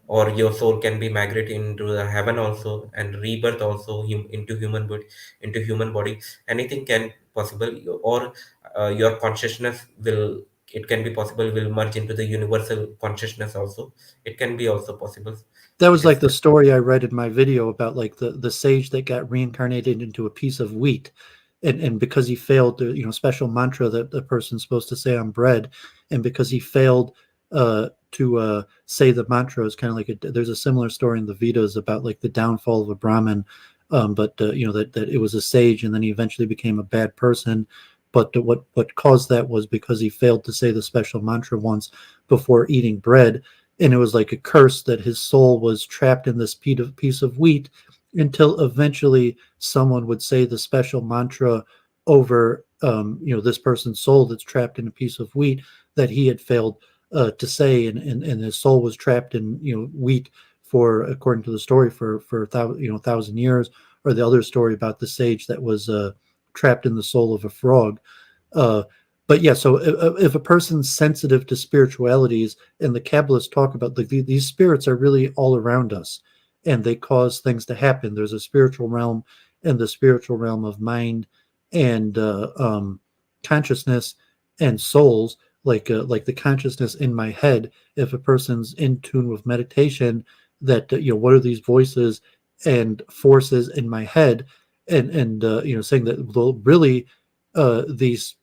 or your soul can be migrate into the heaven also, and rebirth also into human body. Anything can possible, or your consciousness will, it can be possible, will merge into the universal consciousness also. It can be also possible. That It was like is the story I read in my video about like the sage that got reincarnated into a piece of wheat, and because he failed the special mantra that the person's supposed to say on bread, and because he failed to say the mantra, is kind of like there's a similar story in the Vedas about like the downfall of a Brahmin, but that it was a sage and then he eventually became a bad person. But what caused that was because he failed to say the special mantra once before eating bread, and it was like a curse that his soul was trapped in this piece of wheat until eventually someone would say the special mantra over this person's soul that's trapped in a piece of wheat that he had failed to say, and his soul was trapped in wheat for, according to the story, for 1,000 years, or the other story about the sage that was trapped in the soul of a frog. uh, but yeah, so if a person's sensitive to spiritualities, and the Kabbalists talk about these spirits are really all around us, and they cause things to happen. There's a spiritual realm, and the spiritual realm of mind and consciousness and souls. Like the consciousness in my head. If a person's in tune with meditation, that what are these voices and forces in my head, and saying that, well, really, these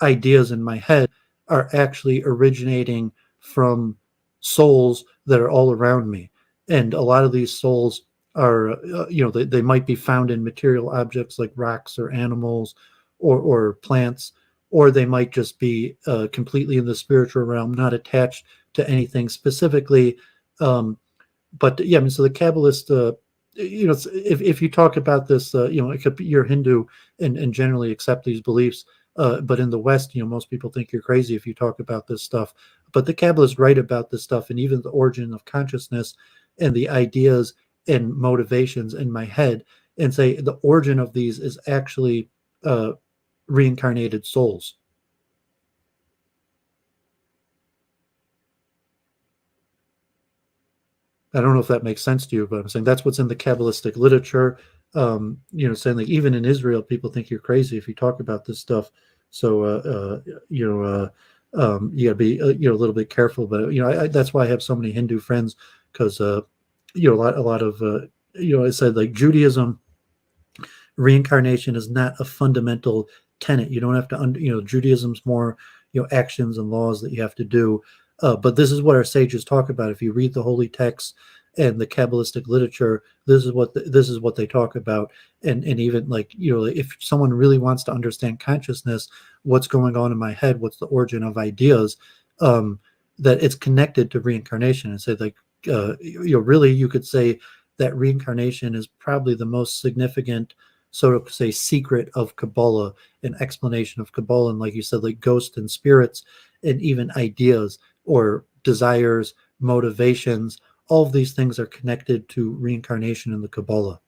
ideas in my head are actually originating from souls that are all around me. And a lot of these souls are, they might be found in material objects like rocks or animals, or plants, or they might just be completely in the spiritual realm, not attached to anything specifically. Um, but yeah, I mean, so the Kabbalist, if you talk about this, it could be you're Hindu, and generally accept these beliefs. But in the West, most people think you're crazy if you talk about this stuff. But the Kabbalists write about this stuff, and even the origin of consciousness and the ideas and motivations in my head, and say the origin of these is actually uh, reincarnated souls. I don't know if that makes sense to you, but I'm saying that's what's in the Kabbalistic literature. Saying like even in Israel, people think you're crazy if you talk about this stuff. So you got to be a little bit careful. But that's why I have so many Hindu friends, because a lot of I said, like, Judaism, reincarnation is not a fundamental tenet. You don't have to Judaism's more actions and laws that you have to do. But this is what our sages talk about. If you read the holy texts and the Kabbalistic literature, this is what they talk about. And even, like, if someone really wants to understand consciousness, what's going on in my head, what's the origin of ideas, that it's connected to reincarnation. And say, like, really, you could say that reincarnation is probably the most significant, so to say, secret of Kabbalah, an explanation of Kabbalah. And like you said, like ghosts and spirits, and even ideas or desires, motivations, all of these things are connected to reincarnation in the Kabbalah.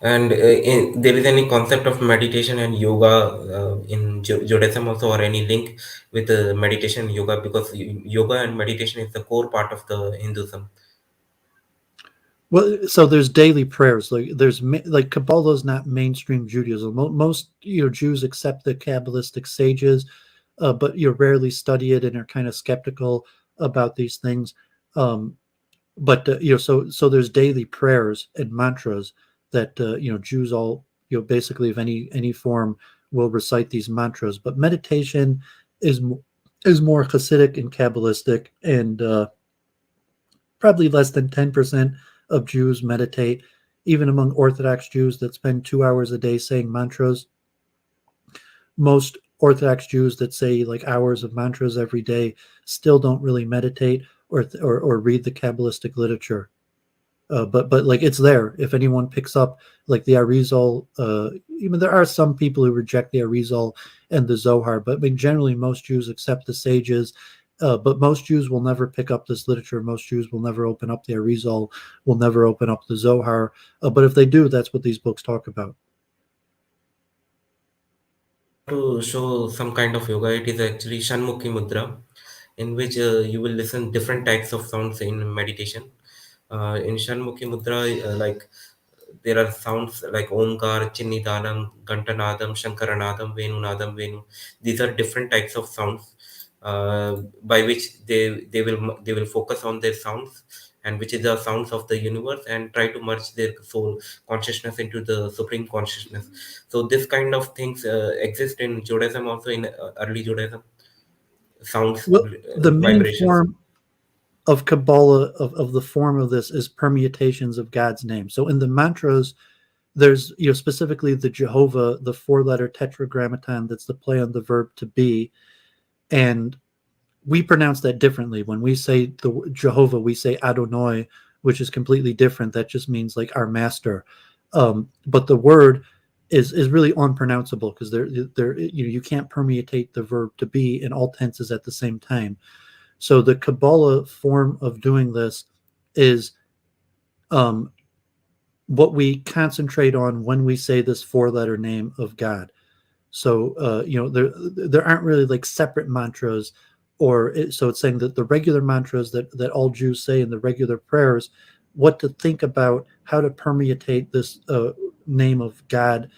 And there is any concept of meditation and yoga in Judaism also, or any link with meditation and yoga, because yoga and meditation is the core part of the Hinduism. Well, so there's daily prayers. Like Kabbalah is not mainstream Judaism. Most Jews accept the Kabbalistic sages, but you rarely study it and are kind of skeptical about these things. Um, but so there's daily prayers and mantras that Jews all, basically of any form, will recite these mantras. But meditation is is more Hasidic and Kabbalistic, and probably less than 10% of Jews meditate. Even among Orthodox Jews that spend 2 hours a day saying mantras, most Orthodox Jews that say like hours of mantras every day still don't really meditate or read the Kabbalistic literature. But like, it's there. If anyone picks up like the AriZal, even there are some people who reject the AriZal and the Zohar, but I mean, generally most Jews accept the sages. But most Jews will never pick up this literature. Most Jews will never open up the AriZal, will never open up the Zohar. But if they do, that's what these books talk about. To show some kind of yoga, it is actually Shanmukhi Mudra, in which you will listen different types of sounds in meditation. In Shanmukhi Mudra, like, there are sounds like Omkar, Chinnidanam, Gantanadam, Shankaranadam, Venunadam, Venu. These are different types of sounds by which they will focus on their sounds, and which is the sounds of the universe, and try to merge their soul consciousness into the supreme consciousness. So this kind of things exist in Judaism also, in early Judaism. Sounds, Well, the main vibrations. form of Kabbalah, of the form of this, is permutations of God's name. So in the mantras, there's specifically the Jehovah, the 4-letter tetragrammaton, that's the play on the verb to be. And we pronounce that differently. When we say the Jehovah, we say Adonai, which is completely different. That just means like our master. But the word is really unpronounceable, because you can't permutate the verb to be in all tenses at the same time. So the Kabbalah form of doing this is um, what we concentrate on when we say this 4-letter name of God. So there aren't really like separate mantras, so it's saying that the regular mantras that all Jews say in the regular prayers, what to think about, how to permeate this name of God.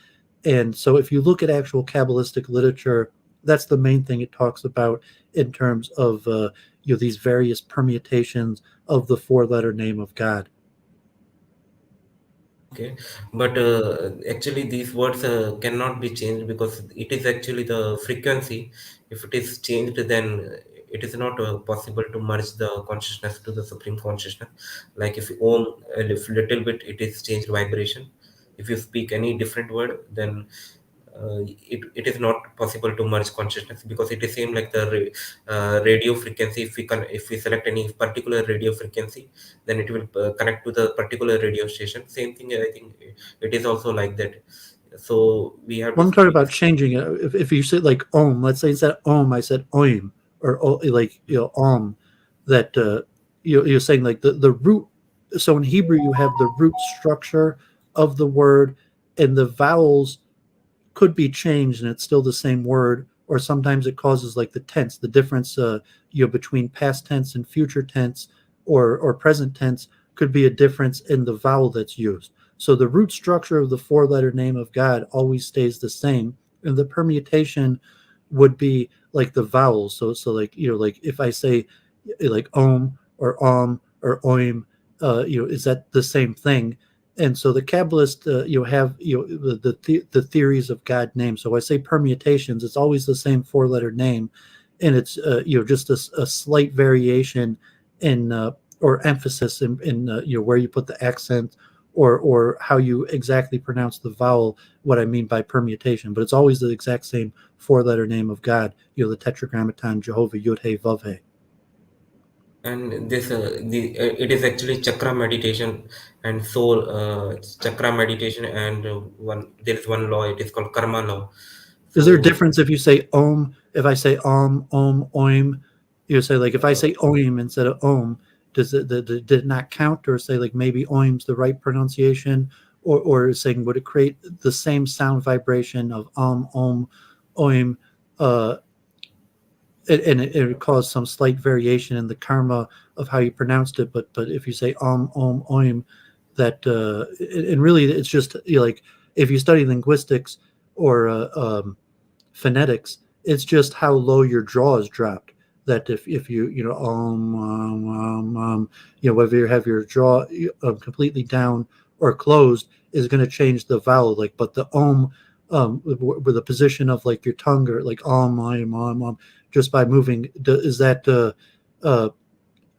And so if you look at actual Kabbalistic literature, that's the main thing it talks about in terms of these various permutations of the four-letter name of God. Okay, but actually these words cannot be changed because it is actually the frequency. If it is changed, then it is not possible to merge the consciousness to the supreme consciousness. Like if Om, if little bit it is changed vibration. If you speak any different word, then it is not possible to merge consciousness because it is same like the radio frequency. If we select any particular radio frequency, then it will connect to the particular radio station. Same thing, I think it is also like that. So we have to Well, I'm talking speak. about changing it. If you say like Om, let's say instead of Om, I said Oim, or like Om, that you're saying like the root. So in Hebrew, you have the root structure of the word, and the vowels could be changed and it's still the same word, or sometimes it causes like the tense, the difference between past tense and future tense, or present tense, could be a difference in the vowel that's used. So the root structure of the four-letter name of God always stays the same, and the permutation would be like the vowels. So like like if I say like Om or Om or Oim, is that the same thing? And so the Kabbalists, have the theories of God names. So I say permutations; it's always the same four-letter name, and it's just a slight variation in or emphasis in where you put the accent, or how you exactly pronounce the vowel. What I mean by permutation, but it's always the exact same four-letter name of God. The Tetragrammaton, Jehovah, Yud He Vav He. And this it is actually chakra meditation and soul chakra meditation, and one there is one law, it is called karma law. Is there a So difference if you say Om? If I say Om, Oim, you say like if I uh, say Oim instead of Om, did it not count, or say like maybe Oim's the right pronunciation, or saying would it create the same sound vibration of Om, Oim, uh, and it would cause some slight variation in the karma of how you pronounced it. But if you say Oim, that and really it's just like if you study linguistics or phonetics, it's just how low your jaw is dropped. That if whether you have your jaw completely down or closed is going to change the vowel. Like, but the with the position of like your tongue, or like just by moving, is that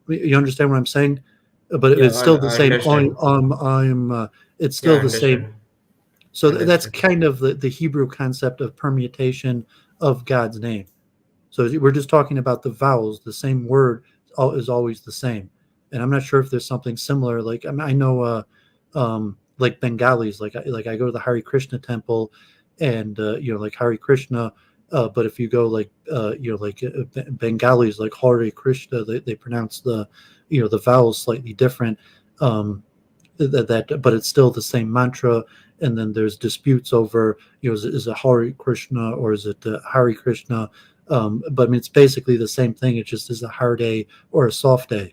you understand what I'm saying? But yeah, it's still the I same. understand. It's Yeah, still I the same. understand. So that's Understand. kind of the Hebrew concept of permutation of God's name. So we're just talking about the vowels. The same word is always the same. And I'm not sure if there's something similar. Like I know, like Bengalis. Like I go to the Hare Krishna temple, and like Hare Krishna. But if you go like Bengalis, like Hare Krishna, they pronounce the vowels slightly different. But it's still the same mantra. And then there's disputes over is it Hare Krishna or is it Hare Krishna. But I mean, it's basically the same thing. It just is a hard A or a soft A.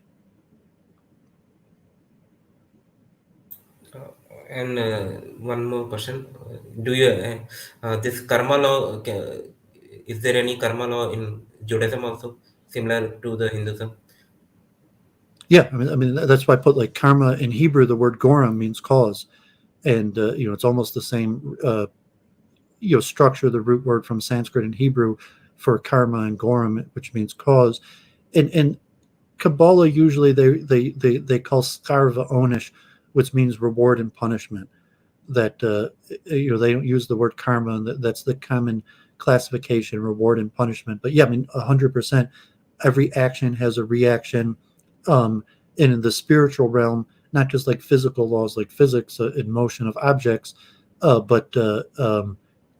uh, and one more question. Do you this karma law, is there any karma law in Judaism also similar to the Hinduism? Yeah, I mean that's why I put like karma in Hebrew. The word goram means cause, and it's almost the same structure. The root word from Sanskrit and Hebrew for karma and goram, which means cause. And Kabbalah usually they call skarva onish, which means reward and punishment. That they don't use the word karma, and that's the common classification, reward and punishment. But yeah, I mean 100%, every action has a reaction. And in the spiritual realm, not just like physical laws like physics and motion of objects, but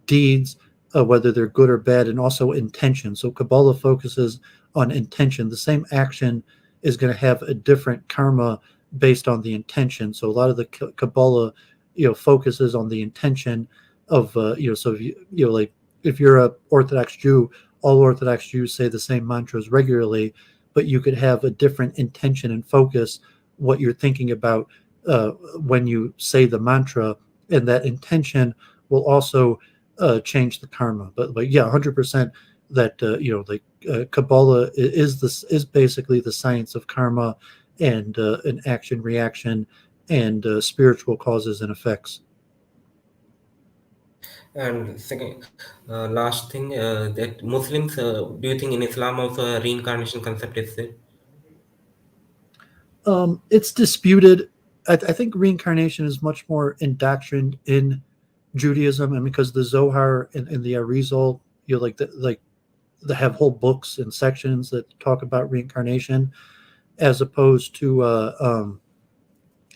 deeds, whether they're good or bad, and also intention. So Kabbalah focuses on intention. The same action is going to have a different karma based on the intention. So a lot of the Kabbalah focuses on the intention of so if like if you're a Orthodox Jew, all Orthodox Jews say the same mantras regularly, but you could have a different intention and focus what you're thinking about when you say the mantra, and that intention will also change the karma. But yeah, 100% that like Kabbalah is basically the science of karma and an action reaction and spiritual causes and effects. And second, last thing, that Muslims, do you think in Islam also a reincarnation concept is there? It's disputed. I think reincarnation is much more indoctrined in Judaism, and because the Zohar and the AriZal, like they have whole books and sections that talk about reincarnation, as opposed to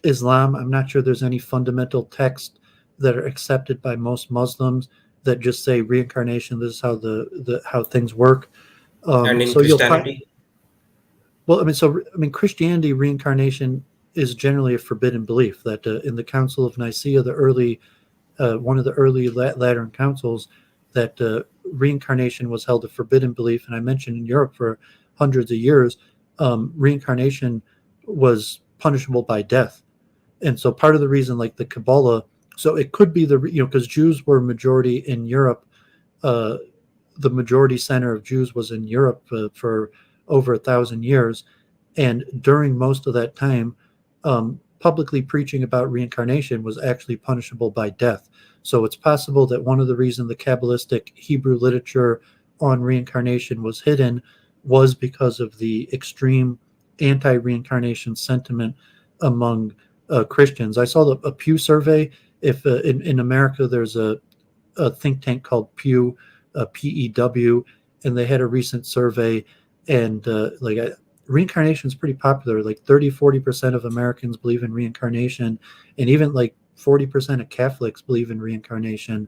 Islam. I'm not sure there's any fundamental text that are accepted by most Muslims that just say reincarnation. This is how the how things work. And in So you'll find, Christianity? well, I mean, Christianity reincarnation is generally a forbidden belief. That in the Council of Nicaea, the early one of the early Lateran councils, that reincarnation was held a forbidden belief. And I mentioned in Europe for hundreds of years, reincarnation was punishable by death. And so part of the reason, like the Kabbalah, so it could be because Jews were majority in Europe. Uh, the majority center of Jews was in Europe for over 1,000 years, and during most of that time, publicly preaching about reincarnation was actually punishable by death. So it's possible that one of the reasons the Kabbalistic Hebrew literature on reincarnation was hidden was because of the extreme anti-reincarnation sentiment among Christians. I saw a Pew survey. If in America there's a think tank called Pew, PEW, and they had a recent survey, and reincarnation is pretty popular. Like 30-40% of Americans believe in reincarnation, and even like 40% of Catholics believe in reincarnation.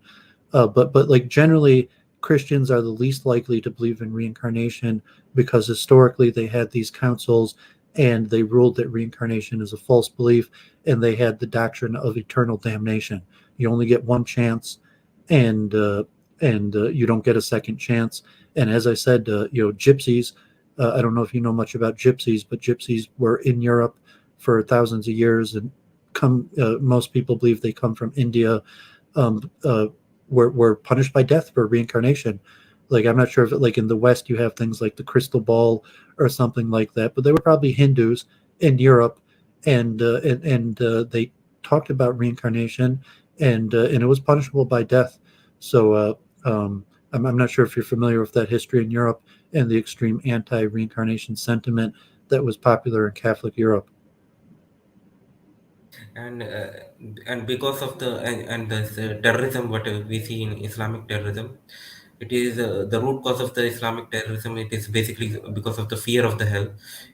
But like generally, Christians are the least likely to believe in reincarnation because historically they had these councils and they ruled that reincarnation is a false belief, and they had the doctrine of eternal damnation. You only get one chance, and you don't get a second chance. And as I said, gypsies. I don't know if you know much about gypsies, but gypsies were in Europe for thousands of years, and most people believe they come from India. Were punished by death for reincarnation. Like I'm not sure if like in the West you have things like the crystal ball or something like that, but they were probably Hindus in Europe, and they talked about reincarnation, and it was punishable by death. So I'm not sure if you're familiar with that history in Europe and the extreme anti-reincarnation sentiment that was popular in Catholic Europe. and uh, and because of and this terrorism what we see in Islamic terrorism, it is the root cause of the Islamic terrorism. It is basically because of the fear of the hell.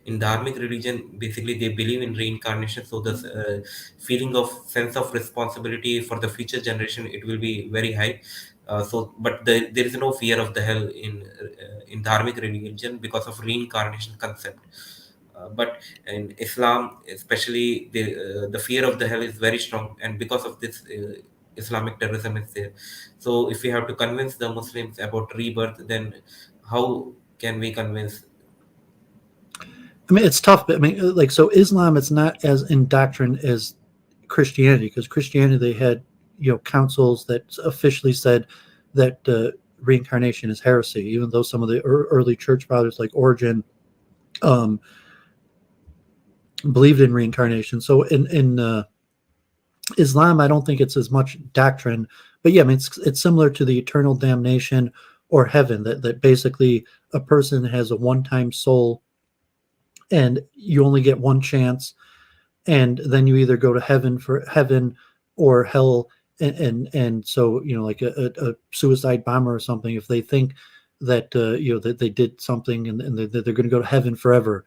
In dharmic religion, basically they believe in reincarnation, so the feeling of sense of responsibility for the future generation, it will be very high. But there is no fear of the hell in dharmic religion because of reincarnation concept. But in Islam, especially, the fear of the hell is very strong, and because of this, Islamic terrorism is there. So, if we have to convince the Muslims about rebirth, then how can we convince? I mean, it's tough, but I mean, like, so Islam, it's not as indoctrined as Christianity, because Christianity, they had, councils that officially said that reincarnation is heresy, even though some of the early church fathers like Orgen um, believed in reincarnation. So in Islam, I don't think it's as much doctrine, but yeah, I mean, it's similar to the eternal damnation or heaven, that basically a person has a one-time soul and you only get one chance, and then you either go to heaven or hell. And so like a suicide bomber or something, if they think that that they did something, and they're going to go to heaven forever,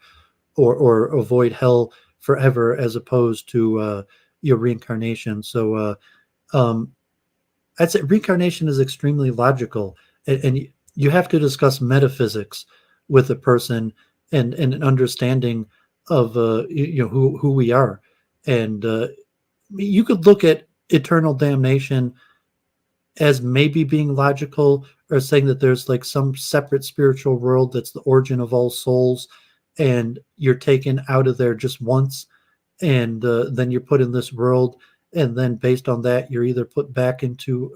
or avoid hell forever, as opposed to your reincarnation. So um, I'd say reincarnation is extremely logical, and you have to discuss metaphysics with a person, and an understanding of who we are. And you could look at eternal damnation as maybe being logical, or saying that there's like some separate spiritual world that's the origin of all souls, and you're taken out of there just once, and then you're put in this world, and then based on that you're either put back into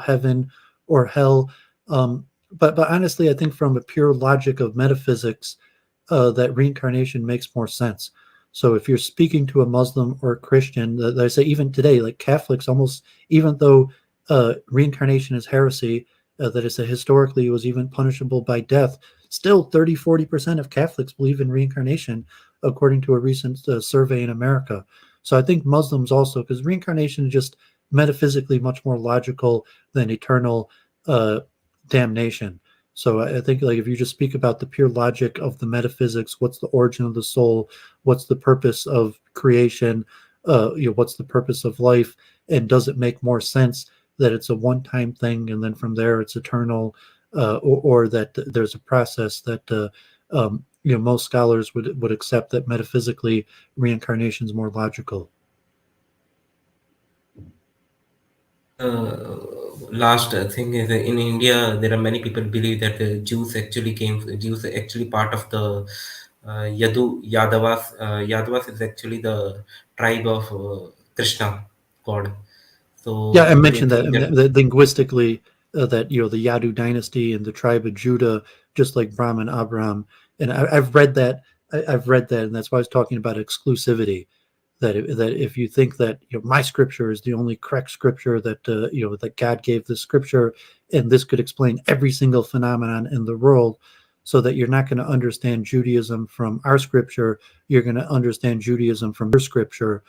heaven or hell. But honestly, I think from a pure logic of metaphysics, that reincarnation makes more sense. So if you're speaking to a Muslim or a Christian, I say even today, like Catholics, almost, even though reincarnation is heresy, that it's historically it was even punishable by death, still 30-40% of Catholics believe in reincarnation, according to a recent survey in America. So I think Muslims also, because reincarnation is just metaphysically much more logical than eternal damnation. So I think, like, if you just speak about the pure logic of the metaphysics, what's the origin of the soul, what's the purpose of creation, what's the purpose of life, and does it make more sense that it's a one-time thing and then from there it's eternal, or that there's a process that most scholars would accept that metaphysically reincarnation is more logical. Last thing is, in India, there are many people believe that the Jews are actually part of the Yadavas. Yadavas is actually the tribe of Krishna God. Yeah, I So they mentioned that. I think mean, that. that linguistically, that the Yadu dynasty and the tribe of Judah, just like Brahman, Abram, and I've read that. I've read that, and that's why I was talking about exclusivity. That if you think that my scripture is the only correct scripture, that that God gave this scripture, and this could explain every single phenomenon in the world, so that you're not going to understand Judaism from our scripture, you're going to understand Judaism from your scripture.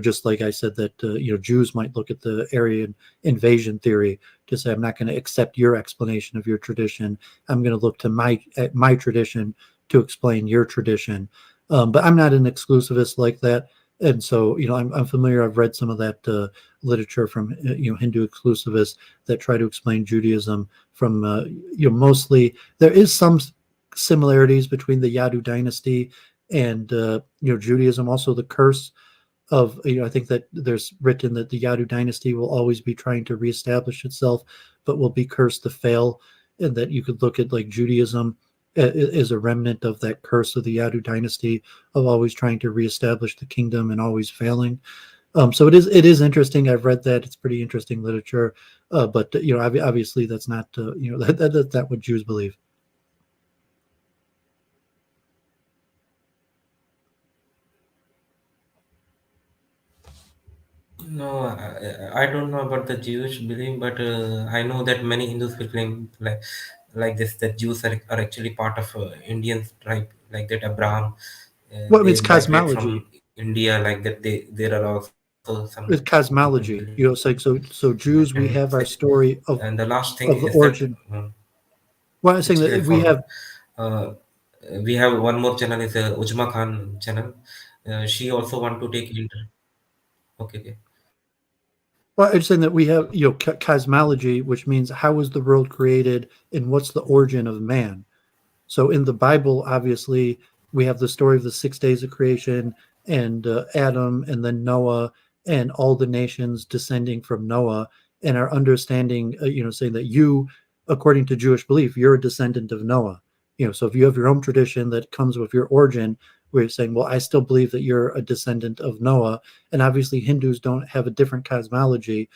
Just like I said that Jews might look at the Aryan invasion theory to say, I'm not going to accept your explanation of your tradition. I'm going to look to my tradition to explain your tradition. But I'm not an exclusivist like that. And so, I'm familiar. I've read some of that literature from Hindu exclusivists that try to explain Judaism from mostly. There is some similarities between the Yadu dynasty and Judaism. Also, the curse of I think that there's written that the Yadu dynasty will always be trying to reestablish itself, but will be cursed to fail, and that you could look at like Judaism is a remnant of that curse of the Yadu dynasty of always trying to reestablish the kingdom and always failing. So it is interesting. I've read that. It's pretty interesting literature, but obviously that's not that's not what Jews believe. No, I don't know about the Jewish belief, but I know that many Hindus will claim like this, that Jews are actually part of Indian tribe, like that Abraham. Well, I mean, They it's migrate cosmology. from India, like that. There are also some It's people believe. cosmology. It's like, so Jews, we And have our story and the last thing of the is that origin. Well, I'm saying actually I that we forgot. have. Uh, we have one more channel, is a Ujma Khan channel. She also want to take inter. Okay, okay. Well, I'm saying that we have cosmology, which means how was the world created and what's the origin of man. So in the Bible, obviously, we have the story of the 6 days of creation and Adam and then Noah and all the nations descending from Noah, and our understanding, saying that you, according to Jewish belief, you're a descendant of Noah. So if you have your own tradition that comes with your origin, we're saying, well, I still believe that you're a descendant of Noah. And obviously, Hindus don't have a different cosmology.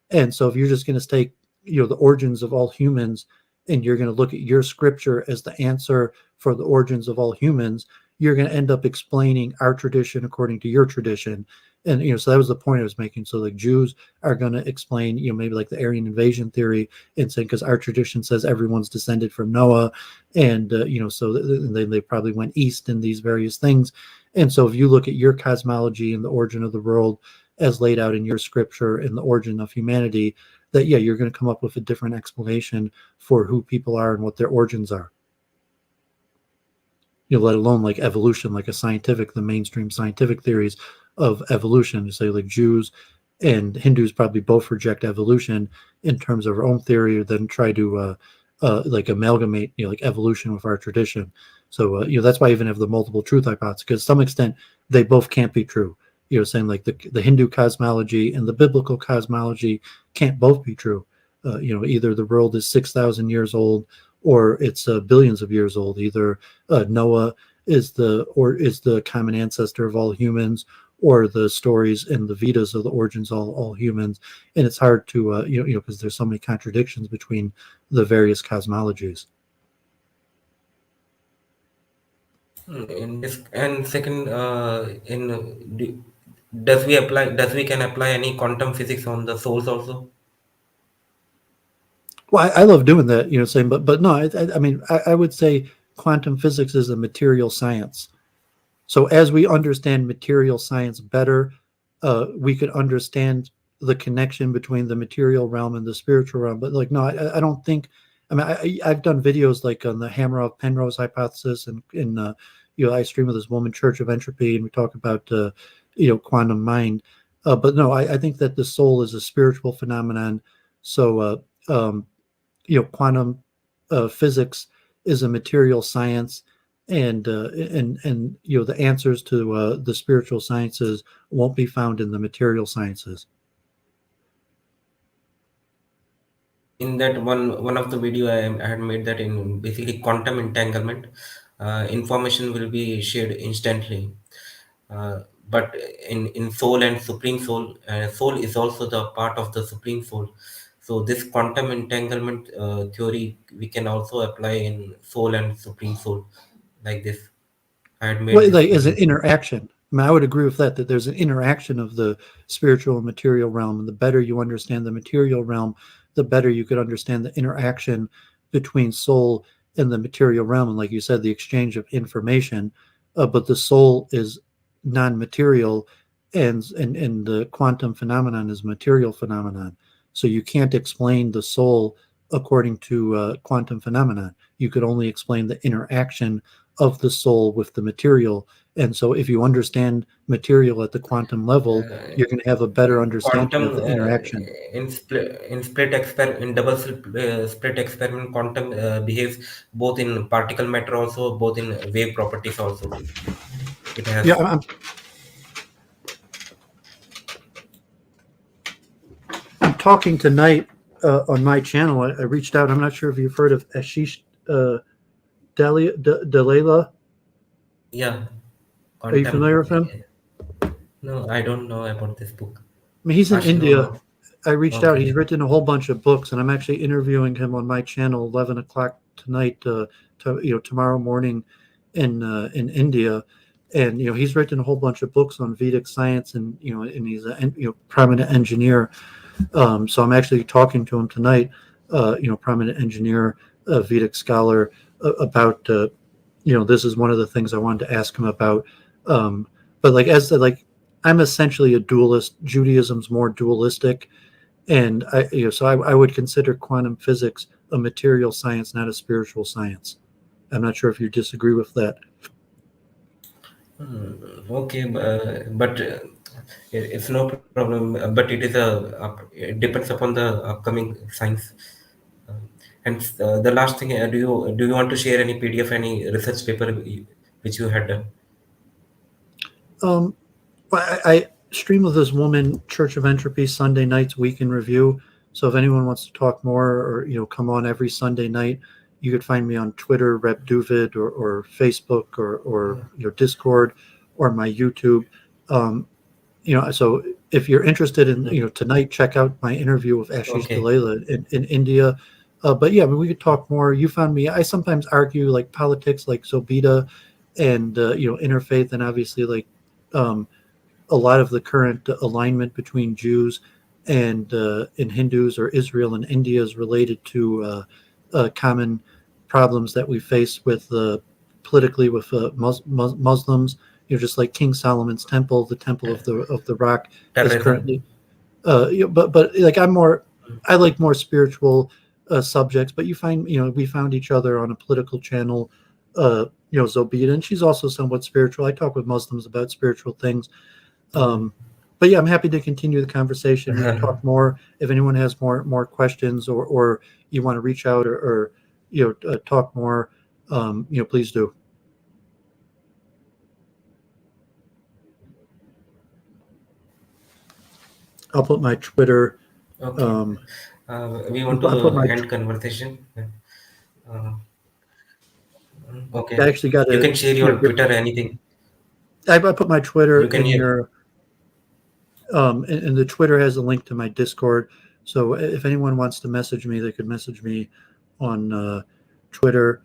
And so if you're just going to take, the origins of all humans, and you're going to look at your scripture as the answer for the origins of all humans, you're going to end up explaining our tradition according to your tradition. And so that was the point I was making. So like Jews are going to explain, maybe like the Aryan invasion theory, and saying because our tradition says everyone's descended from Noah, and so they probably went east in these various things. And so if you look at your cosmology and the origin of the world as laid out in your scripture and the origin of humanity, that you're going to come up with a different explanation for who people are and what their origins are. Let alone like evolution, like the mainstream scientific theories of evolution. Say like Jews and Hindus probably both reject evolution in terms of our own theory, or then try to like amalgamate like evolution with our tradition. So that's why I even have the multiple truth hypothesis, because to some extent they both can't be true. Saying like the Hindu cosmology and the biblical cosmology can't both be true. Either the world is 6,000 years old or it's billions of years old. Either Noah is the common ancestor of all humans, or the stories and the Vedas of the origins all humans. And it's hard to because there's so many contradictions between the various cosmologies. In this, and second, does we can apply any quantum physics on the souls also? Well, I love doing that, saying, but no, I mean, I would say quantum physics is a material science. So as we understand material science better, we could understand the connection between the material realm and the spiritual realm. But like, no, I don't think. I mean, I've done videos like on the Hammurabi-Penrose hypothesis, and I stream with this woman, Church of Entropy, and we talk about quantum mind. But no, I think that the soul is a spiritual phenomenon. So quantum physics is a material science, and the answers to the spiritual sciences won't be found in the material sciences. In that one of the video I had made, that in basically quantum entanglement, information will be shared instantly. Uh, but in soul and supreme soul, soul is also the part of the supreme soul. So this quantum entanglement theory we can also apply in soul and supreme soul, like this. I had made Well, this like as an video. interaction. I mean, I would agree with that there's an interaction of the spiritual and material realm. And the better you understand the material realm, the better you could understand the interaction between soul and the material realm. And like you said, the exchange of information. But the soul is non-material, and the quantum phenomenon is material phenomenon. So you can't explain the soul according to quantum phenomenon. You could only explain the interaction of the soul with the material. And so if you understand material at the quantum level, you're going to have a better understanding Quantum of the interaction. in double split experiment, quantum behaves both in particle matter also, both in wave properties also. It Yeah, has. I'm talking tonight on my channel. I reached out. I'm not sure if you've heard of Ashish Dalila. Yeah, Are you quantum. familiar with him? No, I don't know about this book. I mean, he's in India. Ashino. I reached out. Okay. He's written a whole bunch of books, and I'm actually interviewing him on my channel 11 o'clock tonight, tomorrow morning in India. And he's written a whole bunch of books on Vedic science, and he's a prominent engineer. So I'm actually talking to him tonight. Prominent engineer, Vedic scholar, about this is one of the things I wanted to ask him about. But I'm essentially a dualist. Judaism's more dualistic, and I would consider quantum physics a material science, not a spiritual science. I'm not sure if you disagree with that. Okay, but it's no problem. But it depends upon the upcoming science. Uh, and the last thing, do you want to share any PDF, any research paper which you had done? Um, I stream with this woman, Church of Entropy, Sunday nights, week in review. So if anyone wants to talk more, or come on every Sunday night, you could find me on Twitter, Rep DOOOVID, or Facebook, or Discord, or my YouTube. Um, so if you're interested in tonight, check out my interview with Ashish Okay. Dalila in India. But yeah, I mean, we could talk more. You found me. I sometimes argue like politics, like Zobita, and interfaith, and obviously like um, a lot of the current alignment between Jews and Hindus, or Israel and India, is related to common problems that we face with politically with Muslims. Just like King Solomon's temple, the Temple of the Rock, is Terrorism. currently. But like I like more spiritual subjects. But you find we found each other on a political channel. Zobita, and she's also somewhat spiritual. I talk with Muslims about spiritual things. Um, but yeah, I'm happy to continue the conversation. We can talk more if anyone has more questions, or you want to reach out, or talk more. Please do. I'll put my Twitter Okay. We want I put to my end conversation. Uh, I okay. actually got You to can share your Twitter, anything. I put my Twitter You can in hear. your and the Twitter has a link to my Discord. So if anyone wants to message me, they could message me on Twitter,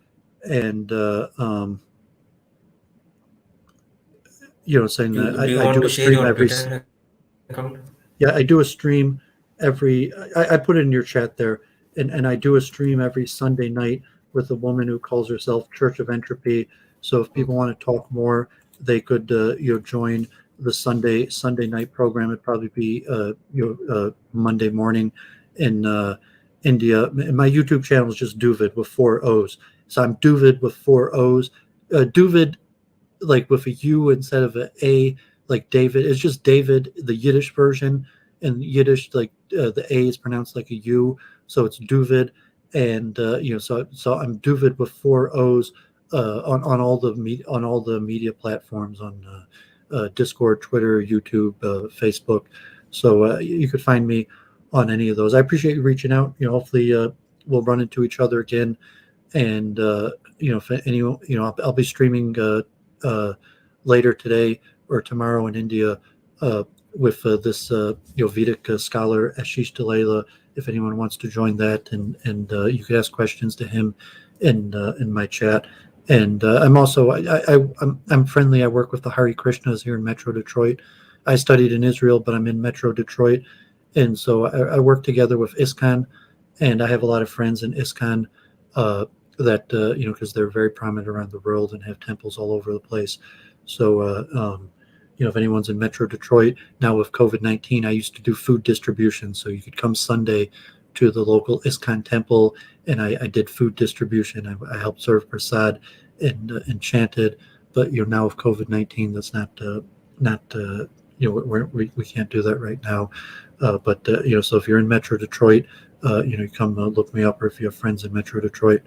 and saying that Do you I want do to a share stream your every Twitter account? yeah, I do a stream every. I put it in your chat there, and I do a stream every Sunday night with a woman who calls herself Church of Entropy. So if people Okay. want to talk more, they could join the Sunday night program. It'd probably be Monday morning in India. And my YouTube channel is just DOOOVID with four O's. So I'm DOOOVID with four O's. DOOOVID like with a U instead of an A, like David. It's just David, the Yiddish version. In Yiddish, like the A is pronounced like a U, so it's Duvid. And so I'm Duvid with four O's on all the on all the media platforms on Discord, Twitter, YouTube, Facebook. So you could find me on any of those. I appreciate you reaching out. Hopefully we'll run into each other again. And if anyone, I'll be streaming uh, later today or tomorrow in India with this Vedic scholar Ashish Delela. If anyone wants to join that, and you could ask questions to him in my chat. And I'm also I'm friendly. I work with the Hare Krishnas here in Metro Detroit. I studied in Israel, but I'm in Metro Detroit, and so I work together with ISKCON, and I have a lot of friends in ISKCON. That because they're very prominent around the world and have temples all over the place. So if anyone's in Metro Detroit now with COVID-19, I used to do food distribution, so you could come Sunday to the local ISKCON temple, and I did food distribution. I helped serve prasad and chanted. But now with COVID-19, that's not we can't do that right now. But so if you're in Metro Detroit, you come look me up, or if you have friends in Metro Detroit.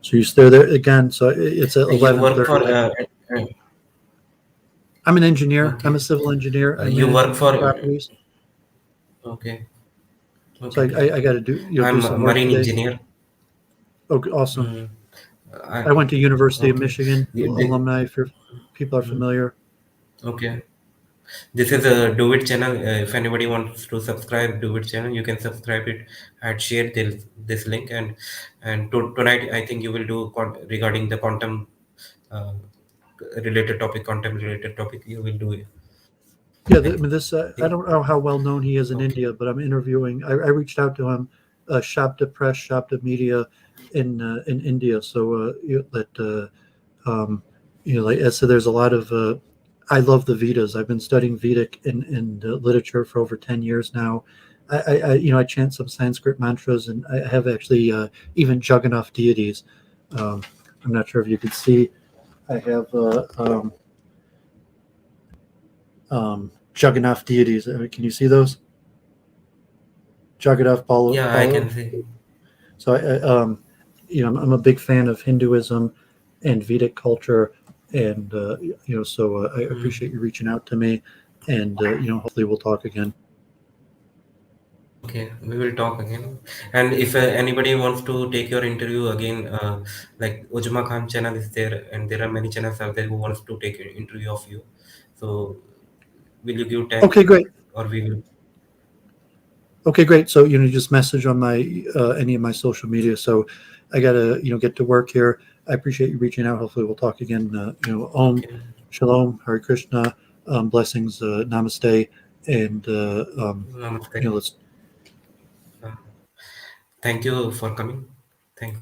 So you stay there again. So it's at You work for 11:30. I'm an engineer. I'm a okay. civil engineer. I You manage work for properties. okay. So Okay, great. I got to do I'm a some work marine today. engineer. Oh, awesome. Mm, I, I went to University of okay. Michigan. The- Alumni, if people are mm, familiar. okay. This is a DOOOVID channel. If anybody wants to subscribe DOOOVID channel, you can subscribe it and share this link. And tonight, I think you will do regarding the quantum uh, related topic, quantum related topic. You will do it. Yeah, I I mean, this think. I don't know how well known he is in Okay. India, but I'm interviewing. I reached out to him, Shabda Press, Shabda Media, in India. So that like I said, there's a lot of. I love the Vedas. I've been studying Vedic in literature for over 10 years now. I chant some Sanskrit mantras, and I have actually even Jagannath deities. Um, I'm not sure if you could see. I have Jagannath deities. Can you see those? Jagannath Yeah, I Bala. can see. So I'm a big fan of Hinduism and Vedic culture, and so I Mm. appreciate you reaching out to me, and hopefully we'll talk again. Okay, we will talk again. And if anybody wants to take your interview again, like Ujma Khan channel is there, and there are many channels out there who wants to take an interview of you. So will you give time, Okay, great. or we will? Okay, great. So just message on my any of my social media. So I gotta get to work here. I appreciate you reaching out. Hopefully we'll talk again. Om, Okay, Shalom, Hare Krishna, blessings, Namaste, and namaste. let's Uh, Thank you for coming. Thank.